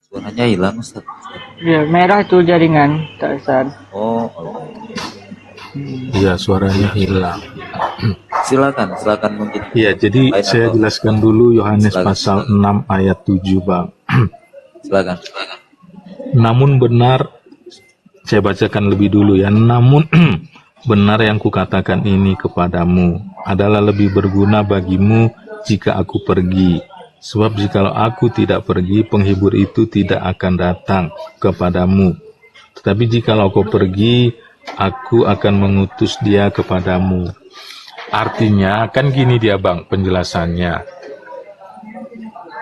Speaker 10: Suaranya hilang, Ustaz.
Speaker 14: Ya, merah itu jaringan, tak Ustaz.
Speaker 10: Oh.
Speaker 11: Iya, suaranya hilang.
Speaker 10: Silakan mungkin.
Speaker 11: Iya, jadi saya jelaskan dulu Yohanes pasal 6 ayat 7, Bang.
Speaker 10: Silakan.
Speaker 11: Namun benar, saya bacakan lebih dulu ya. Namun benar yang kukatakan ini kepadamu adalah lebih berguna bagimu jika aku pergi. Sebab jikalau aku tidak pergi, penghibur itu tidak akan datang kepadamu. Tetapi jikalau kau pergi, aku akan mengutus dia kepadamu. Artinya, kan gini dia bang penjelasannya.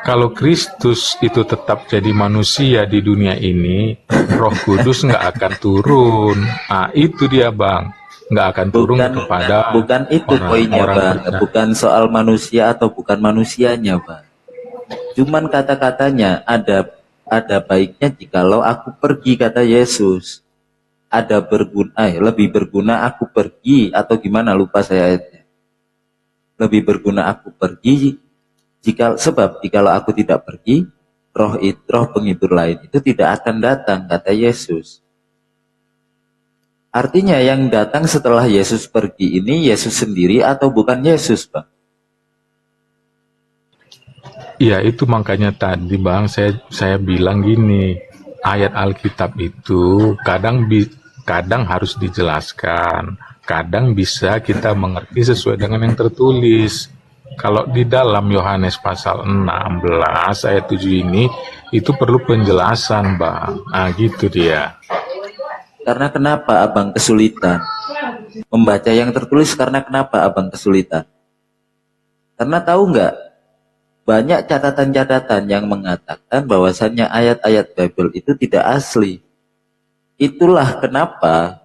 Speaker 11: Kalau Kristus itu tetap jadi manusia di dunia ini, Roh Kudus nggak akan turun. Ah, itu dia bang. Nggak akan turun kepada
Speaker 10: bukan itu poinnya bang, bukan soal manusia atau bukan manusianya bang. Cuman kata-katanya ada baiknya jikalau aku pergi, kata Yesus. Ada lebih berguna aku pergi, atau gimana, lupa saya ayatnya. Lebih berguna aku pergi sebab jikalau aku tidak pergi, roh penghibur lain itu tidak akan datang, kata Yesus. Artinya yang datang setelah Yesus pergi ini Yesus sendiri atau bukan Yesus, Bang?
Speaker 11: Iya, itu makanya tadi Bang saya bilang gini, ayat Alkitab itu kadang harus dijelaskan, kadang bisa kita mengerti sesuai dengan yang tertulis. Kalau di dalam Yohanes pasal 16 ayat 7 ini itu perlu penjelasan, Bang. Nah, gitu dia.
Speaker 10: Karena kenapa abang kesulitan membaca yang tertulis? Karena kenapa abang kesulitan? Karena tahu nggak, banyak catatan-catatan yang mengatakan bahwasannya ayat-ayat Bible itu tidak asli. Itulah kenapa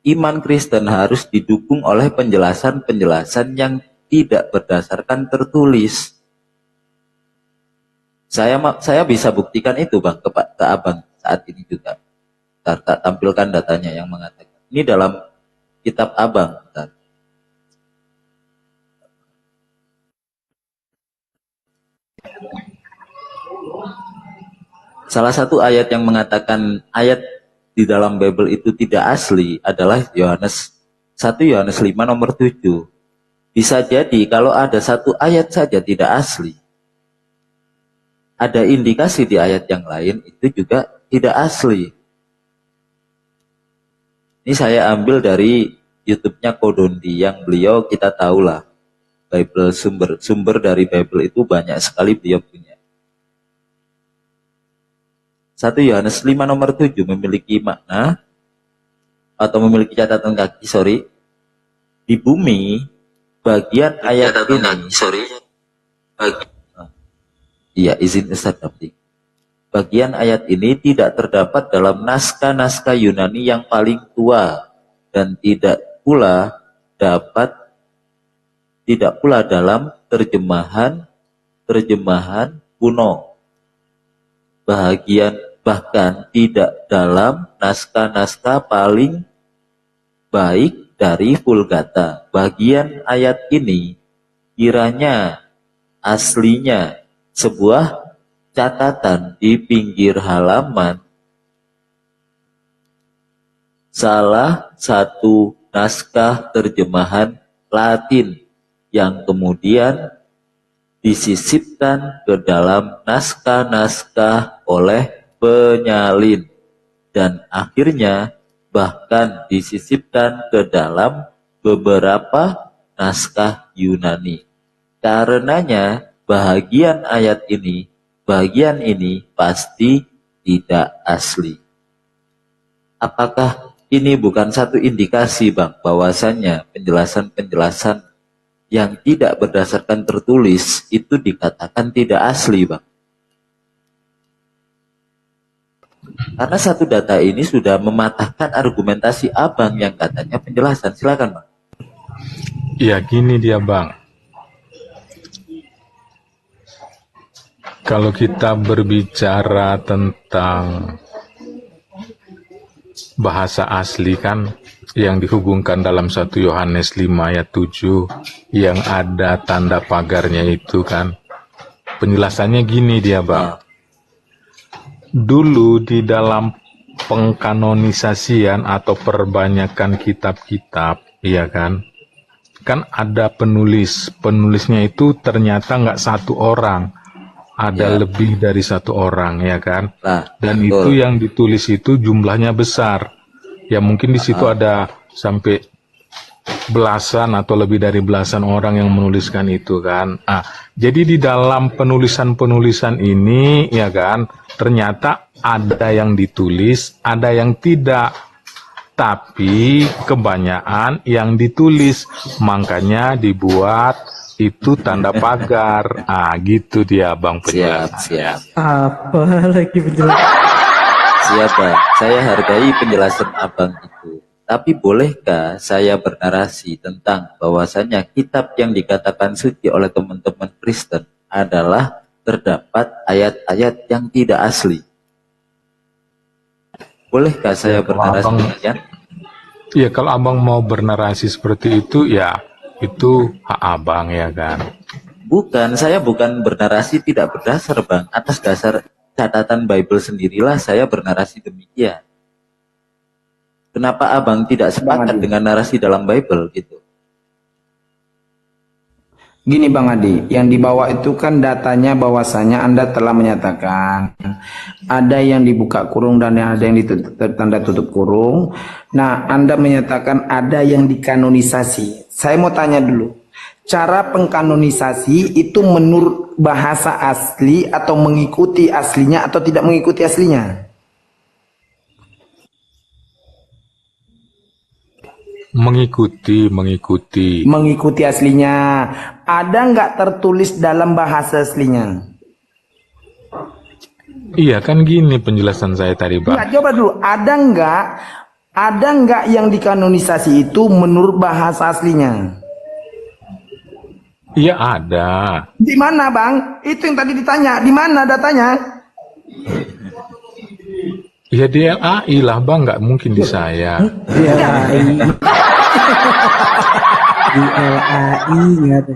Speaker 10: iman Kristen harus didukung oleh penjelasan-penjelasan yang tidak berdasarkan tertulis. Saya bisa buktikan itu bang ke abang saat ini juga. Tak tampilkan datanya yang mengatakan. Ini dalam kitab abang. Bentar. Salah satu ayat yang mengatakan ayat di dalam Bible itu tidak asli adalah Yohanes 1 Yohanes 5 nomor 7. Bisa jadi kalau ada satu ayat saja tidak asli, ada indikasi di ayat yang lain itu juga tidak asli. Ini saya ambil dari YouTube-nya Kodondi yang beliau kita tahulah Bible sumber dari Bible itu banyak sekali beliau punya. 1 Yohanes 5 nomor 7 memiliki makna atau memiliki catatan kaki, di bumi bagian ayat ini, izin Ustaz Abdi. Bagian ayat ini tidak terdapat dalam naskah-naskah Yunani yang paling tua dan tidak pula dalam terjemahan kuno. Bahkan tidak dalam naskah-naskah paling baik dari Vulgata. Bagian ayat ini kiranya aslinya sebuah catatan di pinggir halaman salah satu naskah terjemahan Latin yang kemudian disisipkan ke dalam naskah-naskah oleh penyalin dan akhirnya bahkan disisipkan ke dalam beberapa naskah Yunani. Karenanya bagian ini pasti tidak asli. Apakah ini bukan satu indikasi Bang bahwasannya penjelasan-penjelasan yang tidak berdasarkan tertulis itu dikatakan tidak asli Bang? Karena satu data ini sudah mematahkan argumentasi abang yang katanya penjelasan. Silakan Bang.
Speaker 11: Ya gini dia Bang. Kalau kita berbicara tentang bahasa asli kan yang dihubungkan dalam 1 Yohanes 5 ayat 7 yang ada tanda pagarnya itu kan. Penjelasannya gini dia Bang. Dulu di dalam pengkanonisasian atau perbanyakan kitab-kitab, ya kan ada penulisnya itu ternyata nggak satu orang, ada lebih dari satu orang, ya kan. Dan betul. Itu yang ditulis itu jumlahnya besar, ya mungkin di situ ada sampai belasan atau lebih dari belasan orang yang menuliskan itu kan. Jadi di dalam penulisan-penulisan ini ya kan, ternyata ada yang ditulis, ada yang tidak. Tapi kebanyakan yang ditulis, makanya dibuat itu tanda pagar. Gitu dia Bang penjelasan.
Speaker 10: Siap.
Speaker 14: Apa lagi penjelasan?
Speaker 10: Siap Bang, saya hargai penjelasan Abang itu. Tapi bolehkah saya bernarasi tentang bahwasanya kitab yang dikatakan suci oleh teman-teman Kristen adalah terdapat ayat-ayat yang tidak asli? Bolehkah saya bernarasi demikian?
Speaker 11: Iya, kalau abang mau bernarasi seperti itu, ya itu hak abang ya kan.
Speaker 10: Bukan, saya bukan bernarasi tidak berdasar Bang. Atas dasar catatan Bible sendirilah saya bernarasi demikian. Kenapa abang tidak sepakat dengan narasi dalam Bible gitu?
Speaker 12: Gini Bang Adi, yang dibawa itu kan datanya bahwasanya Anda telah menyatakan ada yang dibuka kurung dan ada yang tanda tutup kurung. Nah, Anda menyatakan ada yang dikanonisasi. Saya mau tanya dulu, cara pengkanonisasi itu menurut bahasa asli atau mengikuti aslinya atau tidak mengikuti aslinya? Mengikuti aslinya. Ada nggak tertulis dalam bahasa aslinya?
Speaker 11: Iya kan gini penjelasan saya tadi Bang.
Speaker 12: Nggak, coba dulu, ada nggak yang dikanonisasi itu menurut bahasa aslinya?
Speaker 11: Iya ada.
Speaker 12: Di mana Bang? Itu yang tadi ditanya, di mana datanya?
Speaker 11: Ya di LAI lah Bang, nggak mungkin di saya.
Speaker 14: Di LAI nggak ada.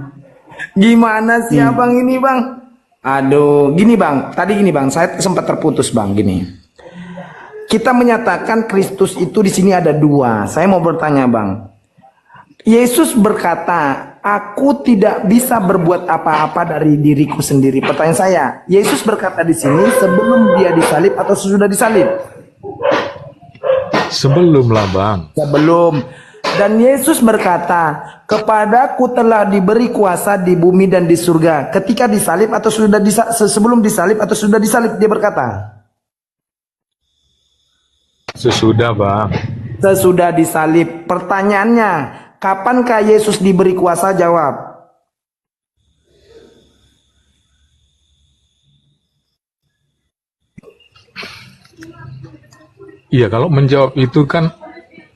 Speaker 12: Gimana sih abang ini Bang? Aduh, gini Bang, tadi gini Bang, saya sempat terputus Bang, gini. Kita menyatakan Kristus itu di sini ada dua. Saya mau bertanya Bang. Yesus berkata, aku tidak bisa berbuat apa-apa dari diriku sendiri. Pertanyaan saya, Yesus berkata di sini sebelum dia disalib atau sesudah disalib?
Speaker 11: Sebelum lah Bang.
Speaker 12: Sebelum. Dan Yesus berkata, kepadaku telah diberi kuasa di bumi dan di surga. Ketika disalib atau sudah sebelum disalib atau sudah disalib, dia berkata?
Speaker 11: Sesudah Bang.
Speaker 12: Sesudah disalib. Pertanyaannya, kapankah Yesus diberi kuasa? Jawab.
Speaker 11: Iya, kalau menjawab itu kan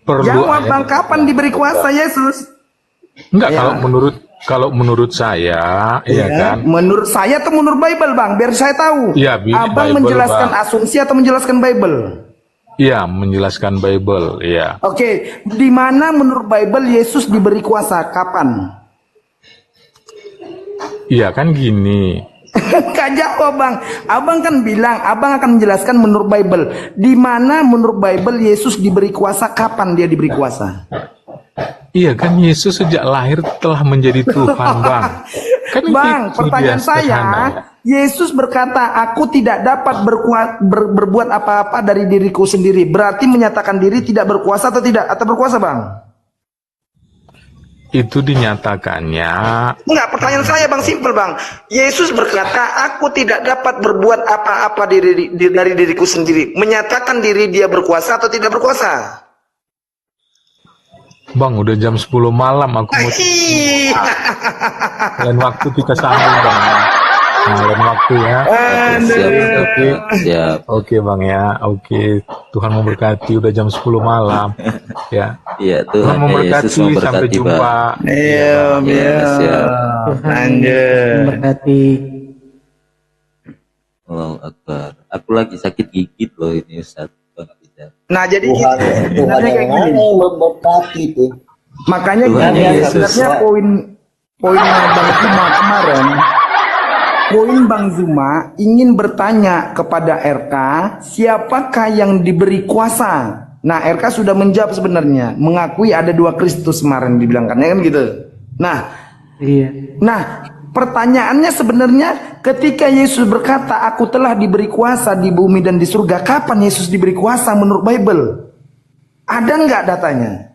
Speaker 11: perlu.
Speaker 12: Jawab Bang, kapan diberi kuasa Yesus?
Speaker 11: Enggak, kalau menurut saya, ya kan.
Speaker 12: Menurut saya atau menurut Bible Bang, biar saya tahu.
Speaker 11: Iya,
Speaker 12: Abang
Speaker 11: Bible,
Speaker 12: menjelaskan
Speaker 11: Bang.
Speaker 12: asumsi atau menjelaskan Bible?
Speaker 11: Iya, menjelaskan Bible, iya.
Speaker 12: Oke, di mana menurut Bible Yesus diberi kuasa? Kapan?
Speaker 11: Iya kan gini.
Speaker 12: Gak jawab Bang. Abang kan bilang, abang akan menjelaskan menurut Bible. Di mana menurut Bible Yesus diberi kuasa? Kapan dia diberi kuasa?
Speaker 11: Iya kan Yesus sejak lahir telah menjadi Tuhan Bang. Kan
Speaker 12: Bang,
Speaker 11: itu
Speaker 12: pertanyaan
Speaker 11: dia
Speaker 12: saya,
Speaker 11: sederhana, ya.
Speaker 12: Yesus berkata, aku tidak dapat berbuat apa-apa dari diriku sendiri. Berarti menyatakan diri tidak berkuasa atau tidak? Atau berkuasa Bang?
Speaker 11: Itu dinyatakannya.
Speaker 12: Enggak, pertanyaan saya Bang simpel Bang. Yesus berkata, aku tidak dapat berbuat apa-apa dari diriku sendiri. Menyatakan diri dia berkuasa atau tidak berkuasa?
Speaker 11: Bang, udah jam 10 malam aku mau. Lain waktu kita sambung Bang. Lain waktu ya.
Speaker 10: Siap.
Speaker 11: Oke Bang ya. Oke. Tuhan memberkati, udah jam 10 malam. Ya.
Speaker 10: Iya,
Speaker 11: Tuhan memberkati, sampai jumpa.
Speaker 12: Iya,
Speaker 10: siap.
Speaker 14: Memberkati.
Speaker 10: Allahu Akbar. Aku lagi sakit gigit loh ini Ustaz.
Speaker 12: Nah jadi sebenarnya kayak gini. Makanya gini, sebenarnya poin Bang Zuma kemarin, poin Bang Zuma ingin bertanya kepada RK, siapakah yang diberi kuasa? Nah RK sudah menjawab sebenarnya, mengakui ada dua Kristus kemarin dibilangkannya kan gitu. Nah,
Speaker 14: iya.
Speaker 12: Nah pertanyaannya sebenarnya ketika Yesus berkata aku telah diberi kuasa di bumi dan di surga, kapan Yesus diberi kuasa menurut Bible? Ada nggak datanya?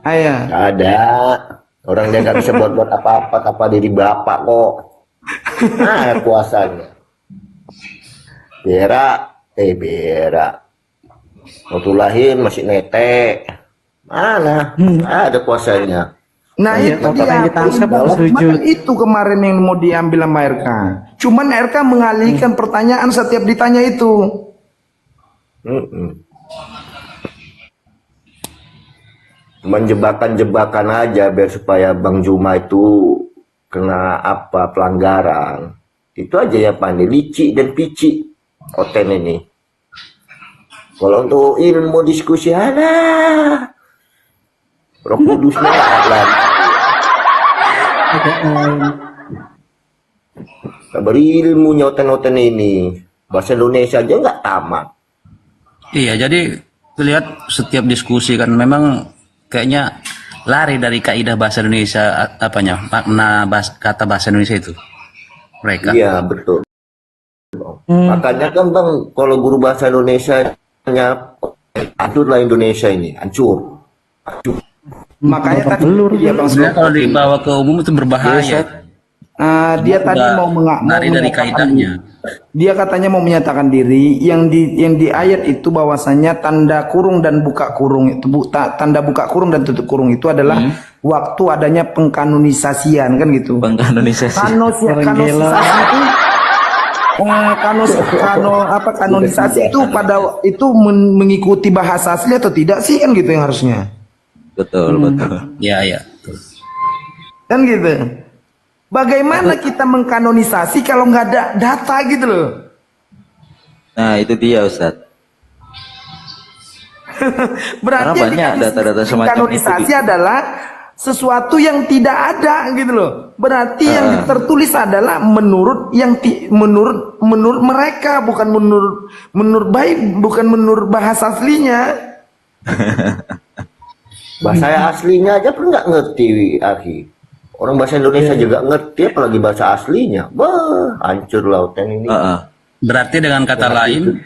Speaker 12: Ayo.
Speaker 13: Nggak ada. Orang dia nggak bisa buat apa-apa tanpa diri bapak kok. Nah, kuasanya. Bera. Waktu lahir masih netek. Mana? Ada kuasanya.
Speaker 12: Nah
Speaker 14: Iya,
Speaker 12: itu
Speaker 14: bapak
Speaker 12: dia.
Speaker 14: yang ditangkap
Speaker 12: Cuma
Speaker 14: setuju.
Speaker 12: kan itu kemarin yang mau diambil sama RK. Cuman RK mengalihkan pertanyaan setiap ditanya itu.
Speaker 13: Cuman jebakan-jebakan aja biar supaya Bang Juma itu kena apa pelanggaran. Itu aja yang pandai, licik dan picik Oten ini. Kalau untuk ilmu diskusi ada Roh Kudus lah. Kabar ilmunya Oten-Oten ini. Bahasa Indonesia aja nggak tamat.
Speaker 15: Iya, jadi lihat setiap diskusi kan memang kayaknya lari dari kaidah bahasa Indonesia, makna kata bahasa Indonesia itu mereka.
Speaker 13: Iya betul. Makanya kan Bang, kalau guru bahasa Indonesia-nya hancurlah Indonesia ini, hancur.
Speaker 12: Makanya tadi dia Bang
Speaker 15: Sebenarnya kalau dibawa ke umum itu berbahaya.
Speaker 12: dia tadi mau
Speaker 15: lari dari kaidahnya.
Speaker 12: Dia katanya mau menyatakan diri yang di ayat itu bahwasanya tanda kurung dan buka kurung itu tanda buka kurung dan tutup kurung itu adalah waktu adanya pengkanonisasian kan gitu.
Speaker 10: Pengkanonisasi.
Speaker 12: Kanonisasi itu kanonisasi itu pada itu mengikuti bahasa asli atau tidak sih kan gitu yang harusnya.
Speaker 10: Betul.
Speaker 15: Iya.
Speaker 12: Kan gitu. Bagaimana kita mengkanonisasi kalau nggak ada data gitu loh?
Speaker 10: Nah itu dia Ustadz.
Speaker 12: Berarti
Speaker 10: Karena banyak data-data semacam
Speaker 12: kanonisasi
Speaker 10: itu.
Speaker 12: adalah sesuatu yang tidak ada gitu loh. Berarti yang tertulis adalah menurut menurut mereka, bukan menurut bukan menurut bahasa aslinya.
Speaker 13: Bahasa aslinya aja pun nggak ngerti, Akhi. Orang bahasa Indonesia juga ngerti, apalagi bahasa aslinya. Wah, hancur lautan ini.
Speaker 15: Berarti dengan kata lain,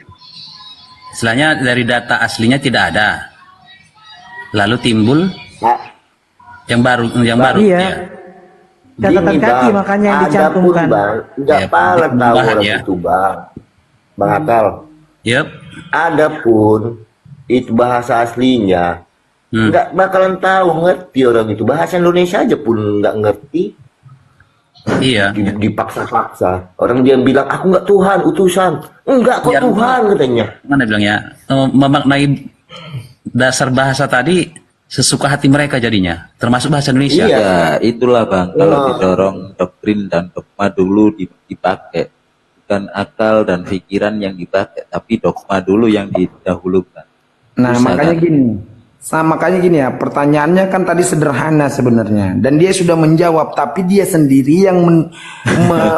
Speaker 15: istilahnya dari data aslinya tidak ada, lalu timbul yang baru.
Speaker 14: Iya. Catatan
Speaker 13: Gini,
Speaker 14: kaki
Speaker 13: Bang,
Speaker 14: makanya yang
Speaker 13: ada
Speaker 14: dicantumkan.
Speaker 13: pun, Bang, nggak pala tahu orang itu, Bang Akal. Ada pun itu bahasa aslinya. Nggak bakalan tahu, ngerti orang itu. Bahasa Indonesia aja pun nggak ngerti.
Speaker 15: Iya.
Speaker 13: Dipaksa-paksa. Orang dia bilang, aku nggak Tuhan, utusan. Enggak, kok Tuhan katanya.
Speaker 15: Mana bilangnya? Memaknai dasar bahasa tadi sesuka hati mereka jadinya, termasuk bahasa Indonesia.
Speaker 10: Iya, itulah Bang. Kalau didorong doktrin dan dogma dulu dipakai. Bukan akal dan pikiran yang dipakai, tapi dogma dulu yang didahulukan.
Speaker 12: Nah,
Speaker 10: Bisa,
Speaker 12: makanya
Speaker 10: kan?
Speaker 12: gini. Makanya gini ya, pertanyaannya kan tadi sederhana sebenarnya, dan dia sudah menjawab, tapi dia sendiri yang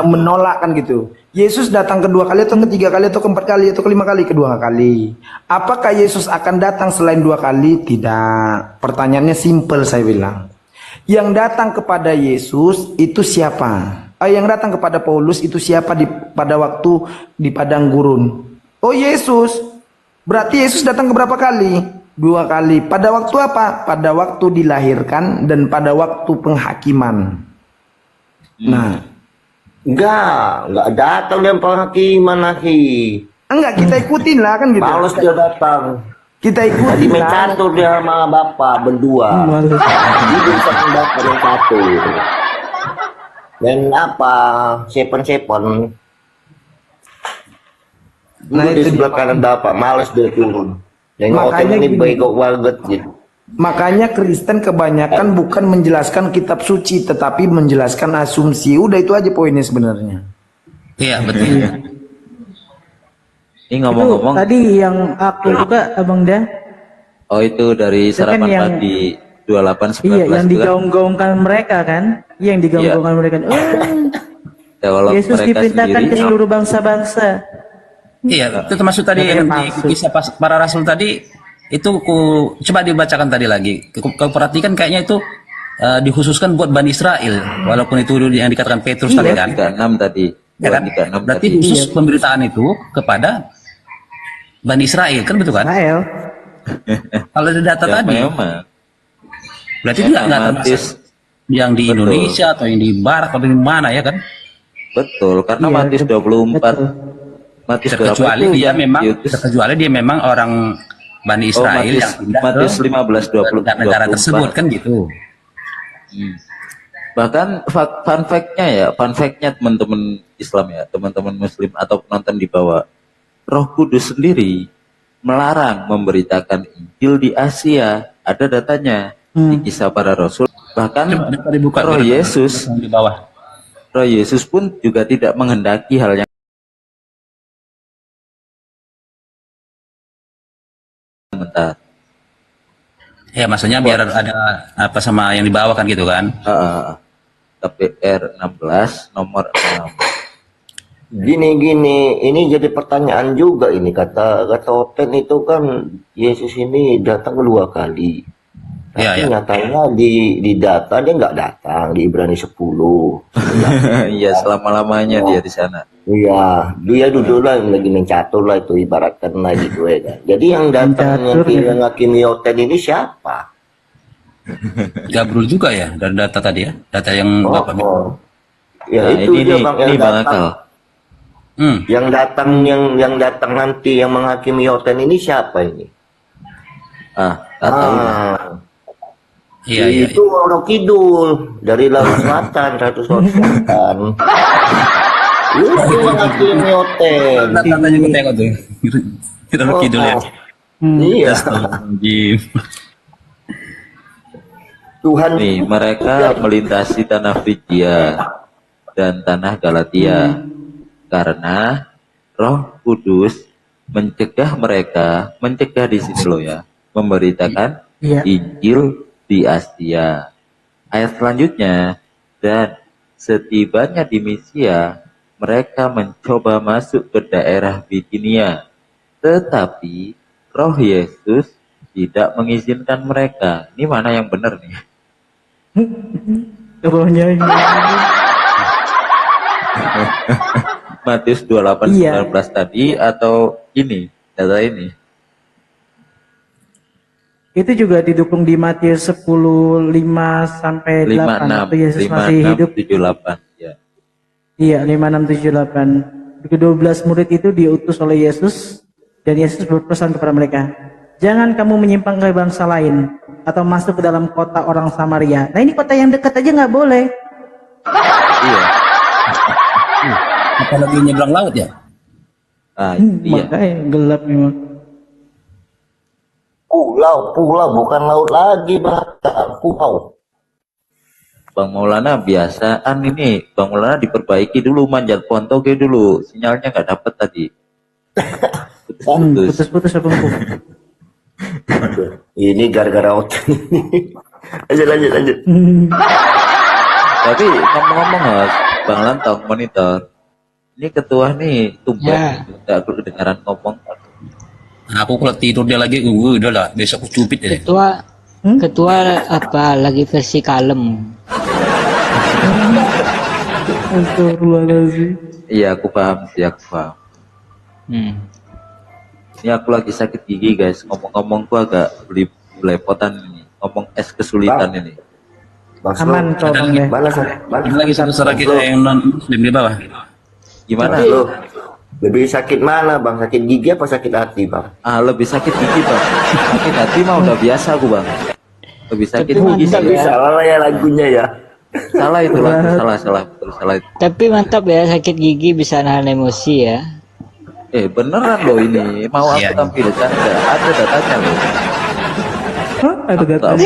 Speaker 12: menolak kan gitu. Yesus datang kedua kali atau ketiga kali atau keempat kali atau kelima kali? Kedua kali. Apakah Yesus akan datang selain dua kali? Tidak. Pertanyaannya simpel saya bilang. Yang datang kepada Yesus itu siapa? Yang datang kepada Paulus itu siapa pada waktu di padang gurun? Oh Yesus. Berarti Yesus datang ke berapa kali? Dua kali. Pada waktu apa? Pada waktu dilahirkan dan pada waktu penghakiman. Nah,
Speaker 13: Enggak datang dia penghakiman, Akhi.
Speaker 12: enggak, kita ikutin lah kan gitu.
Speaker 13: Males dia datang.
Speaker 12: Kita
Speaker 13: Tadi
Speaker 12: ikutin
Speaker 13: main
Speaker 12: lah.
Speaker 13: catur dia sama bapak berdua. Jadi satu bapak yang satu. Dan apa? Sepon. Nah, di sebelah kanan bapak, males dia turun. Yang hotel ini bego banget gitu.
Speaker 12: Makanya Kristen kebanyakan bukan menjelaskan kitab suci, tetapi menjelaskan asumsi. Udah itu aja poinnya sebenarnya.
Speaker 15: Iya betul.
Speaker 10: Ini ngomong-ngomong.
Speaker 14: Itu tadi yang aku suka Abang Dan.
Speaker 10: Oh itu dari
Speaker 14: Itu kan
Speaker 10: sarapan
Speaker 14: yang-
Speaker 10: pagi 28.19
Speaker 14: Iya, yang
Speaker 10: itu kan.
Speaker 14: digaung-gaungkan mereka kan? Iya, yang digaung-gaungkan mereka. Oh,
Speaker 10: Ya, walau
Speaker 14: Yesus
Speaker 10: mereka
Speaker 14: diperintahkan
Speaker 10: sendiri
Speaker 14: ke seluruh bangsa-bangsa.
Speaker 15: Iya, itu termasuk tadi yang di kisah para rasul tadi itu coba dibacakan tadi lagi. Kau perhatikan kayaknya itu dikhususkan buat Bani Israel, walaupun itu yang dikatakan Petrus tadi kan.
Speaker 10: 36 tadi.
Speaker 15: Ya kan?
Speaker 10: 36
Speaker 15: Berarti
Speaker 10: tadi.
Speaker 15: khusus pemberitaan itu kepada Bani Israel kan betul kan? Kalau ada data
Speaker 10: Ya,
Speaker 15: tadi,
Speaker 10: memang.
Speaker 15: Berarti itu nggak termasuk yang di Indonesia atau yang di Barat atau di mana ya kan?
Speaker 10: Betul, karena
Speaker 14: Iya,
Speaker 10: Matius 24 Matius berapa
Speaker 15: Terkecuali
Speaker 10: itu
Speaker 15: dia
Speaker 10: yang
Speaker 15: memang
Speaker 10: diutus?
Speaker 15: terkecuali dia memang orang Bani
Speaker 10: Oh,
Speaker 15: Israel
Speaker 10: Matius,
Speaker 15: yang pindah
Speaker 10: Matius
Speaker 15: ke
Speaker 10: 15 20
Speaker 15: negara tersebut kan gitu.
Speaker 10: Bahkan fun fact-nya ya, fun fact-nya teman-teman Islam ya, teman-teman Muslim atau penonton di bawah, Roh Kudus sendiri melarang memberitakan Injil di Asia. Ada datanya di Kisah Para Rasul. Bahkan Roh Yesus
Speaker 15: di bawah.
Speaker 10: Roh Yesus pun juga tidak menghendaki hal yang sebentar.
Speaker 15: Ya maksudnya biar ada apa sama yang di bawah kan gitu kan?
Speaker 10: KPR 16 nomor 6.
Speaker 13: Gini, ini jadi pertanyaan juga ini kata Oten itu kan Yesus ini datang 2 kali. Tapi nyatanya di data dia nggak datang di Ibrani 10.
Speaker 10: Iya, selama-lamanya dia di sana.
Speaker 13: Iya, dia duduk lah lagi mencatur lah itu ibaratkan lah gitu ya kan. Jadi yang datang yang ngakimi Oten ini siapa?
Speaker 15: Gabrul juga ya dari data tadi ya, data yang Bapak bilang.
Speaker 13: Ya
Speaker 10: Nah,
Speaker 13: itu dia Bang yang
Speaker 10: Bang
Speaker 13: datang. Yang datang yang datang nanti yang menghakimi Oten ini siapa ini?
Speaker 15: Iya.
Speaker 13: Itu orang kidul dari laut selatan, 100 laut selatan. Itu menghakimi Oten.
Speaker 15: Datanya kita tengok tuh. Kita kidul ya.
Speaker 13: Iya.
Speaker 10: Tuhan nih, mereka melintasi tanah Frigia dan tanah Galatia karena Roh Kudus mencegah mereka, mencegah di sini loh ya, memberitakan Injil di Asia. Ayat selanjutnya, dan setibanya di Misia, mereka mencoba masuk ke daerah Bitinia, tetapi Roh Yesus tidak mengizinkan mereka. Ini mana yang benar nih?
Speaker 14: Rohnya ini.
Speaker 10: Matius 28:19 tadi atau ini data ini?
Speaker 14: Itu juga didukung di Matius 10:5 sampai 8 waktu Yesus masih hidup.
Speaker 10: 56:78 ya.
Speaker 14: Iya, 56:78. Ke-12 murid itu diutus oleh Yesus dan Yesus berpesan kepada mereka, jangan kamu menyimpang ke bangsa lain atau masuk ke dalam kota orang Samaria. Nah ini kota yang dekat aja nggak boleh.
Speaker 10: Iya.
Speaker 15: Apalagi nyebrang laut ya?
Speaker 10: Iya.
Speaker 14: Makanya gelap memang.
Speaker 13: Pulau bukan laut lagi, pulau.
Speaker 10: Bang Maulana biasaan ini, Bang Maulana diperbaiki dulu, manjat pohon toge dulu, sinyalnya nggak dapet tadi.
Speaker 14: Putus-putus apa
Speaker 13: Ini gara-gara Oten. lanjut.
Speaker 10: Tapi ngomong-ngomong Mas, Bang Lantong monitor, ini ketua nih tumben nggak kedengaran ngomong.
Speaker 15: Aku kalau tidur dia lagi, udah lah besok aku cupit deh.
Speaker 16: Ketua apa lagi versi kalem.
Speaker 10: Iya aku paham sih, aku paham. Ini aku lagi sakit gigi guys, ngomong-ngomong gua agak belepotan ini, ngomong kesulitan ini.
Speaker 14: Aman kok Bang ya.
Speaker 15: Ini lagi saudara kita yang non muslim di bawah.
Speaker 10: Gimana?
Speaker 13: Lebih sakit mana Bang? Sakit gigi apa sakit hati Bang?
Speaker 10: Lebih sakit gigi Bang. Sakit hati mah udah biasa aku Bang. Lebih sakit gigi sih.
Speaker 13: Salah ya lagunya ya.
Speaker 10: Salah itu lagu, salah itu.
Speaker 16: Tapi mantap ya, sakit gigi bisa nahan emosi ya.
Speaker 10: Beneran loh ini, mau aku tampil canda, ada datanya loh.
Speaker 14: Ada datanya.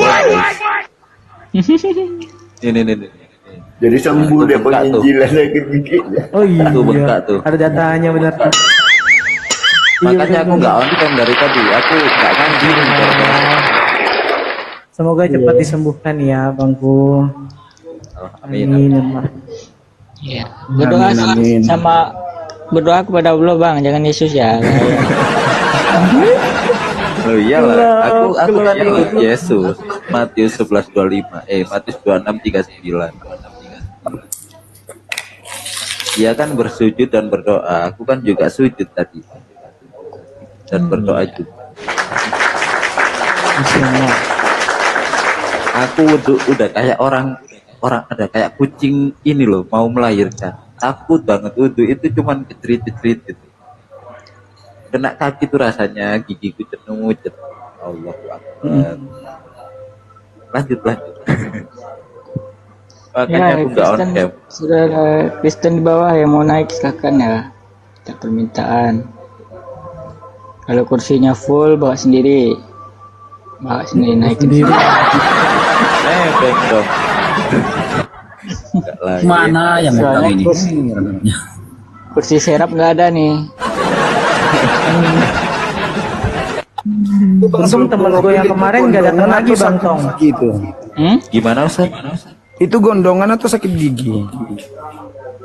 Speaker 10: Ini.
Speaker 13: Jadi sembuh deh penginjilan sakit gigi.
Speaker 14: Oh iya.
Speaker 10: Tuh bengkak tuh.
Speaker 14: Ada datanya benar.
Speaker 10: Makanya aku nggak on cam dari tadi, aku nggak nganjing.
Speaker 14: Semoga cepat disembuhkan ya Bangku. Amin.
Speaker 16: Iya. Berdoa sama berdoa kepada Allah Bang, jangan Yesus ya.
Speaker 10: Oh iyalah, aku kan ikut Yesus. Matius 11:25, Matius 26:39. Dia kan bersujud dan berdoa, aku kan juga sujud tadi dan berdoa juga. Aku udah kayak orang ada kayak kucing ini loh mau melahirkan. Takut banget wudhu itu cuman kecerit-kecerit gitu. Kena kaki tuh rasanya gigiku cenut. Allah Akbar. Lanjut. Makanya aku nggak on cam.
Speaker 16: Sudah ada Kristen di bawah yang mau naik silakan ya. Tak permintaan. Kalau kursinya full bawa sendiri naik sendiri.
Speaker 10: Nebeng dong.
Speaker 15: Mana yang mau ini?
Speaker 16: Kursi serap nggak ada nih.
Speaker 14: Bang Tong, temen gue yang kemarin nggak datang lagi Bang Tong.
Speaker 12: Gitu.
Speaker 10: Gimana Ustaz?
Speaker 12: Itu gondongan atau sakit gigi?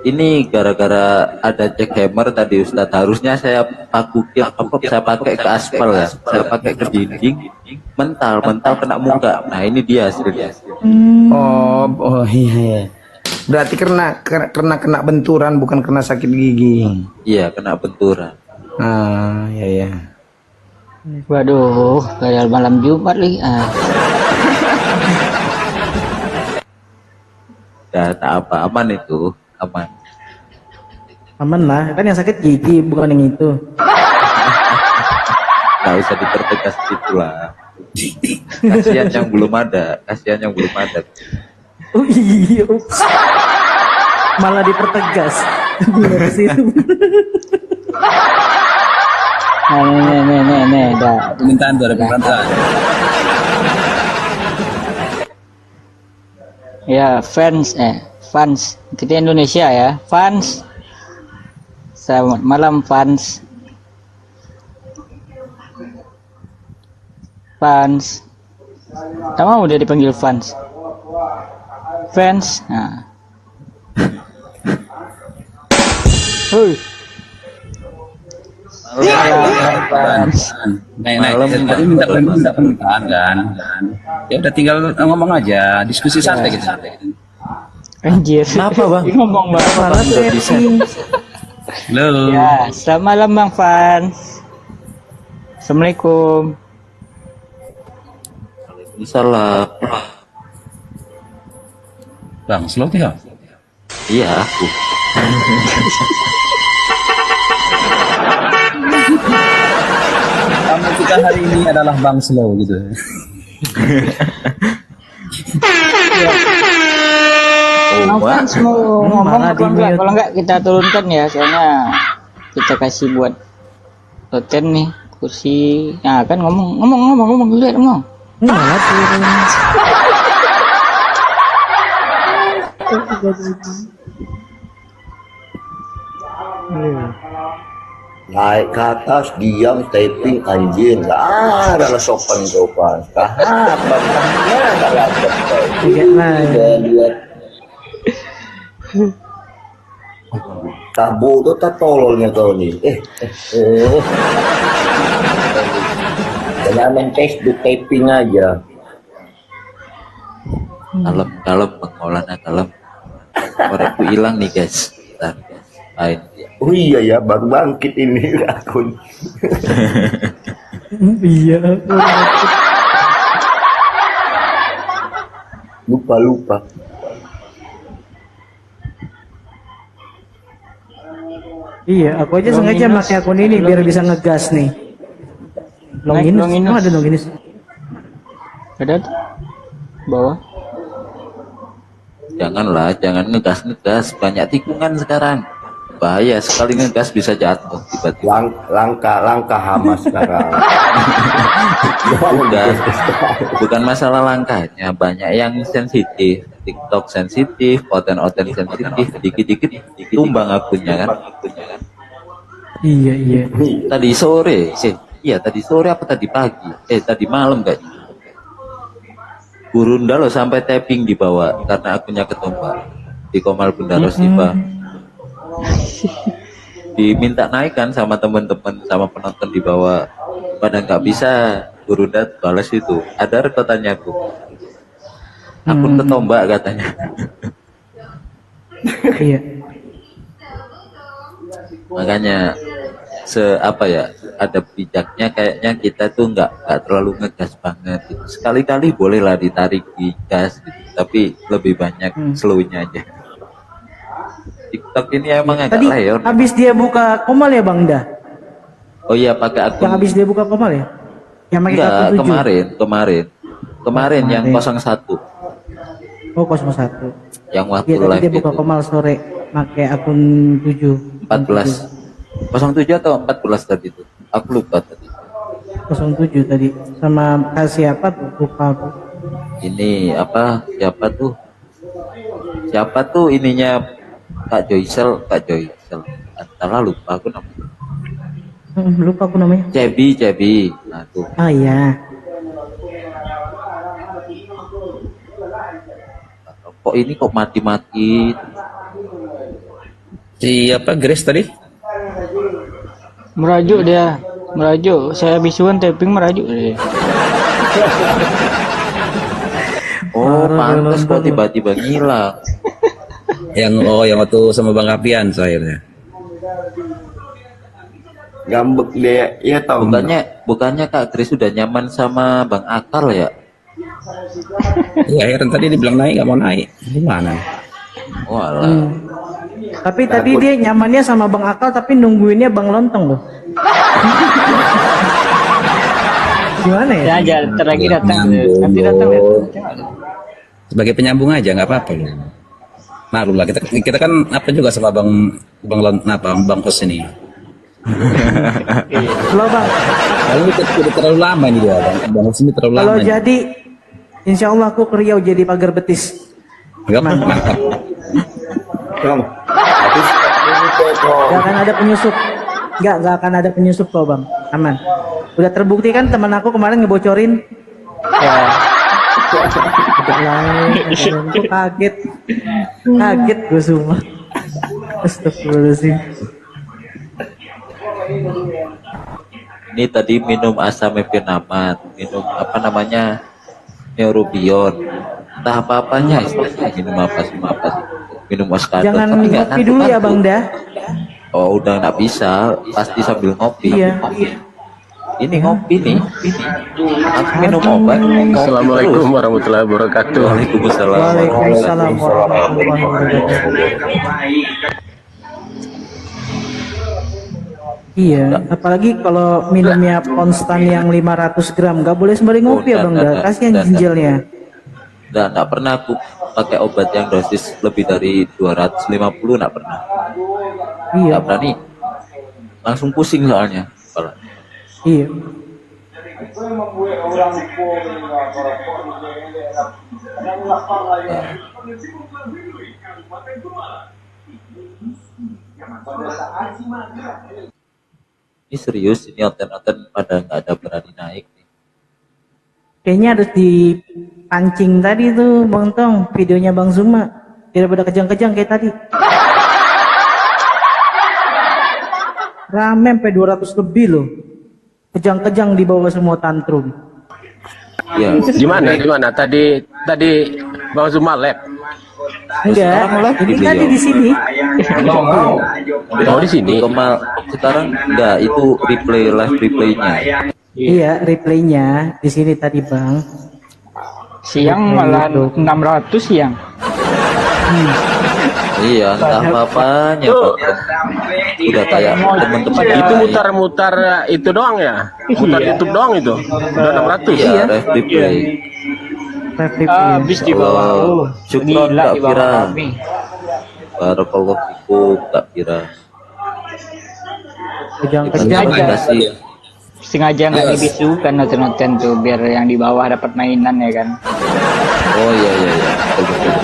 Speaker 10: Ini gara-gara ada jackhammer tadi Ustaz. Harusnya saya saya pakai ke aspal ya. Saya pakai ke dinding. Mental kena muka. Nah ini dia hasilnya.
Speaker 12: Oh iya. Berarti kena benturan bukan kena sakit gigi.
Speaker 10: Iya kena benturan.
Speaker 12: Ah iya.
Speaker 16: Waduh, kayak malam Jumat lagi.
Speaker 10: Dan apa aman itu aman.
Speaker 14: Aman lah, kan yang sakit gigi bukan yang itu.
Speaker 10: Nggak usah dipertegas gitulah. Kasihan yang belum ada.
Speaker 14: Oh iya, malah dipertegas.
Speaker 16: Nih, dah.
Speaker 15: Permintaan tuh ada permintaan.
Speaker 16: Ya, fans. Kita Indonesia ya, fans. Selamat malam fans. Tak mau dia dipanggil fans. Nah. Hoi.
Speaker 15: Tadi minta permintaan kan. Ya udah tinggal ngomong aja, diskusi santai gitu.
Speaker 16: Anjir.
Speaker 14: Kenapa Bang?
Speaker 16: Ngomong banget.
Speaker 15: Halo.
Speaker 16: Ya, selamat malam Bang Fans. Assalamualaikum.
Speaker 10: Salah.
Speaker 15: Bang, slow ya?
Speaker 10: Iya aku.
Speaker 15: Kamu kita hari ini adalah Bang Slow gitu.
Speaker 16: Fans mau ngomong apa enggak? Kalau enggak kita turunkan ya, soalnya kita kasih buat toten nih kursi. Nah kan ngomong lihat ngomong.
Speaker 14: Mana turun?
Speaker 13: Naik ke atas, diam, taping, anjing. Gak ada sopan. Kahapan, gak ada. Lihat. Tak bodoh, tak tololnya kau nih. Jangan main Facebook, taping aja.
Speaker 10: Kalem, pengolahannya kalem. Orangku hilang nih guys.
Speaker 13: Oh iya ya, baru bangkit ini akun.
Speaker 14: Iya.
Speaker 13: Lupa.
Speaker 14: Iya, aku aja sengaja pakai akun ini biar bisa ngegas nih. Longinus. Ada Longinus.
Speaker 16: Ada tuh. Bawah.
Speaker 10: Jangan ngegas. Banyak tikungan sekarang. Bahaya sekali ngegas bisa jatuh tiba-tiba.
Speaker 13: Langkah Hamas sekarang.
Speaker 10: Bukan masalah langkahnya, banyak yang sensitif. TikTok sensitif, oten sensitif, dikit-dikit tumbang akunnya kan.
Speaker 14: Iya.
Speaker 10: Tadi sore apa tadi pagi? Tadi malam kayaknya. Gurunda loh sampai tapping di bawah karena akunnya ketumbar di Komal Bunda Rosifa. Diminta naikkan sama teman-teman sama penonton di bawah, pada nggak bisa. Gurunda balas itu ada rekotannya aku. Akun ketombak katanya.
Speaker 14: Iya.
Speaker 10: Makanya apa ya, ada bijaknya, kayaknya kita tuh nggak terlalu ngegas banget gitu. Sekali-kali bolehlah ditarik di gas gitu, tapi lebih banyak slow-nya aja. TikTok ini emang agak
Speaker 14: Tadi
Speaker 10: leor.
Speaker 14: habis dia buka komal ya Bang dah?
Speaker 10: Oh iya, pakai akun.
Speaker 14: Yang habis dia buka komal ya? Yang pakai
Speaker 10: Enggak,
Speaker 14: akun 7?
Speaker 10: kemarin yang 01.
Speaker 14: Oh 01.
Speaker 10: Yang waktu
Speaker 14: Iya tadi
Speaker 10: live
Speaker 14: dia buka
Speaker 10: itu.
Speaker 14: komal sore pakai akun 7.
Speaker 10: 14. 07 atau 14 tadi itu? Aku lupa tadi.
Speaker 14: 07 tadi. Sama siapa tuh? Lupa aku.
Speaker 10: Ini apa? Siapa tuh? Siapa tuh ininya Kak Joycel? Antara lupa aku namanya.
Speaker 14: Lupa aku namanya.
Speaker 10: Cebi. Nah tuh.
Speaker 14: Ah iya.
Speaker 10: Kok ini kok mati-mati?
Speaker 15: Siapa Grace tadi?
Speaker 16: Merajuk dia. Merajuk. Saya bisuan tapping merajuk dia.
Speaker 10: Oh, pantas kok tiba-tiba ngilang.
Speaker 15: yang waktu sama Bang Apian akhirnya.
Speaker 13: Ngambek dia, ya tahu.
Speaker 10: Bukannya Kak Grace sudah nyaman sama Bang Akal ya?
Speaker 15: Iya, akhirnya tadi dibilang naik nggak mau naik. Gimana?
Speaker 10: Walah.
Speaker 14: Tapi tadi dia nyamannya sama Bang Akal tapi nungguinnya Bang Lontong loh. Gimana ya?
Speaker 16: Ya aja, ntar lagi datang. Nanti datang ya.
Speaker 15: Sebagai penyambung aja nggak apa-apa loh. Maklum lah, kita kan apa juga sama Bang Hos ini.
Speaker 14: Loh Bang.
Speaker 15: Kalau ini udah terlalu lama ini dia, Bang Hos ini terlalu
Speaker 14: Kalau
Speaker 15: lama.
Speaker 14: jadi, insya Allah aku ke Riau jadi pagar betis.
Speaker 15: Mantap.
Speaker 14: Gak akan ada penyusup. Gak akan ada penyusup kok Bang. Aman. Udah terbukti kan teman aku kemarin ngebocorin. Ya. Aku kaget gue semua. Astagfirullahaladzim.
Speaker 10: Ini tadi minum asam efenamat, minum apa namanya, neurobion, entah apa-apanya istilahnya, minum apa sih, minum oskado.
Speaker 14: Jangan
Speaker 10: tapi nggak
Speaker 14: ngopi dulu ya Bang dah.
Speaker 10: Oh udah nggak bisa, pasti sambil ngopi.
Speaker 14: Iya.
Speaker 10: Ini ngopi nih, aku minum obat.
Speaker 3: Assalamualaikum warahmatullahi wabarakatuh.
Speaker 10: Waalaikumsalam.
Speaker 14: Waalaikumsalam warahmatullahi wabarakatuh. Iya, apalagi kalau minumnya konstan yang 500 gram, nggak boleh sembari ngopi ya Bang dah, kasihan ginjalnya.
Speaker 10: Nggak pernah aku pakai obat yang dosis lebih dari 250, nggak pernah.
Speaker 14: Iya.
Speaker 10: Nggak berani, langsung pusing soalnya.
Speaker 14: Iya.
Speaker 10: Ini serius, ini oten-oten pada nggak ada berani naik nih.
Speaker 14: Kayaknya harus dipancing tadi tuh Bang Tong, videonya Bang Zuma, daripada kejang-kejang kayak tadi. Rame sampai 200 lebih loh. Kejang-kejang di bawah semua tantrum.
Speaker 10: Ya.
Speaker 3: Gimana? Tadi Bang Zuma lab.
Speaker 14: Enggak, ini tadi di sini.
Speaker 3: Oh di sini.
Speaker 10: Kemal sekarang enggak, itu live replaynya.
Speaker 14: Iya, replaynya di sini tadi Bang.
Speaker 16: Siang malah 600 siang.
Speaker 10: Iya, entah apa-apanya Pak. Udah kayak teman-teman
Speaker 3: Itu mutar-mutar itu doang ya? Mutar YouTube doang itu? Udah 600?
Speaker 10: Iya, live replay.
Speaker 16: Habis di bawah.
Speaker 10: Syukron Kak Fira. Barakallahu fikum Kak Fira.
Speaker 14: Kejang-kejang
Speaker 16: sengaja nggak dibisukan nonton tuh biar yang di bawah dapat mainan ya kan.
Speaker 10: Oh iya. Betul.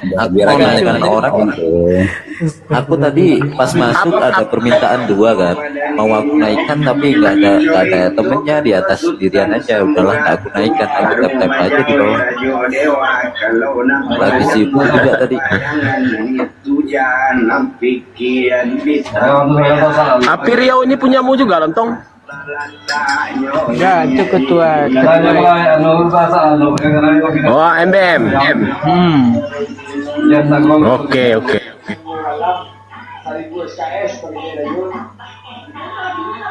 Speaker 10: Aku mau naikkan orang. Aku tadi pas masuk ada permintaan 2 kan, mau aku naikkan tapi nggak ada temennya, di atas sendirian aja. Udahlah nggak aku naikkan, aku tap aja di bawah. Lagi sibuk juga tadi.
Speaker 3: Api Riau ini punyamu juga Lontong?
Speaker 16: Ya itu ketua.
Speaker 3: Oh MBM. Oke.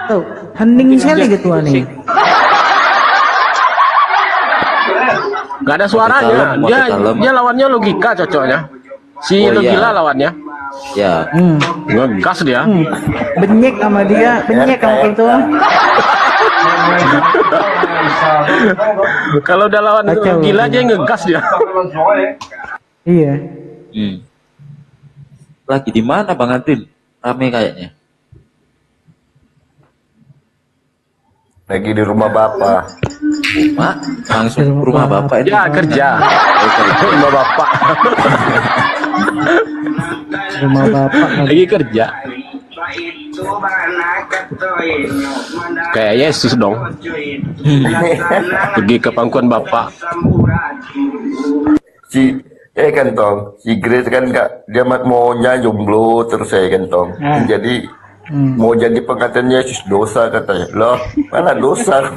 Speaker 14: Tuh, hening sekali ketua nih.
Speaker 17: Gak ada suaranya. Dia lawannya logika cocoknya. Si Logila lawannya.
Speaker 10: Ya.
Speaker 17: Ngegas dia.
Speaker 14: Benyek sama dia, benyek sama ketua.
Speaker 17: Kalau udah lawan Gila aja ngegas dia.
Speaker 14: Iya.
Speaker 10: Lagi di mana Bang Adil? Rame kayaknya.
Speaker 13: Lagi di rumah bapak.
Speaker 10: Rumah? Langsung ke rumah bapak ini.
Speaker 17: Ya kerja. Rumah bapak.
Speaker 14: Rumah bapak
Speaker 17: Lagi kerja. Kayak Yesus dong. Pergi ke pangkuan bapak.
Speaker 13: Kan Tong, si Grace kan dia maunya jomblo terus kan Tong. Jadi mau jadi pengantin Yesus dosa katanya. Loh, mana dosa?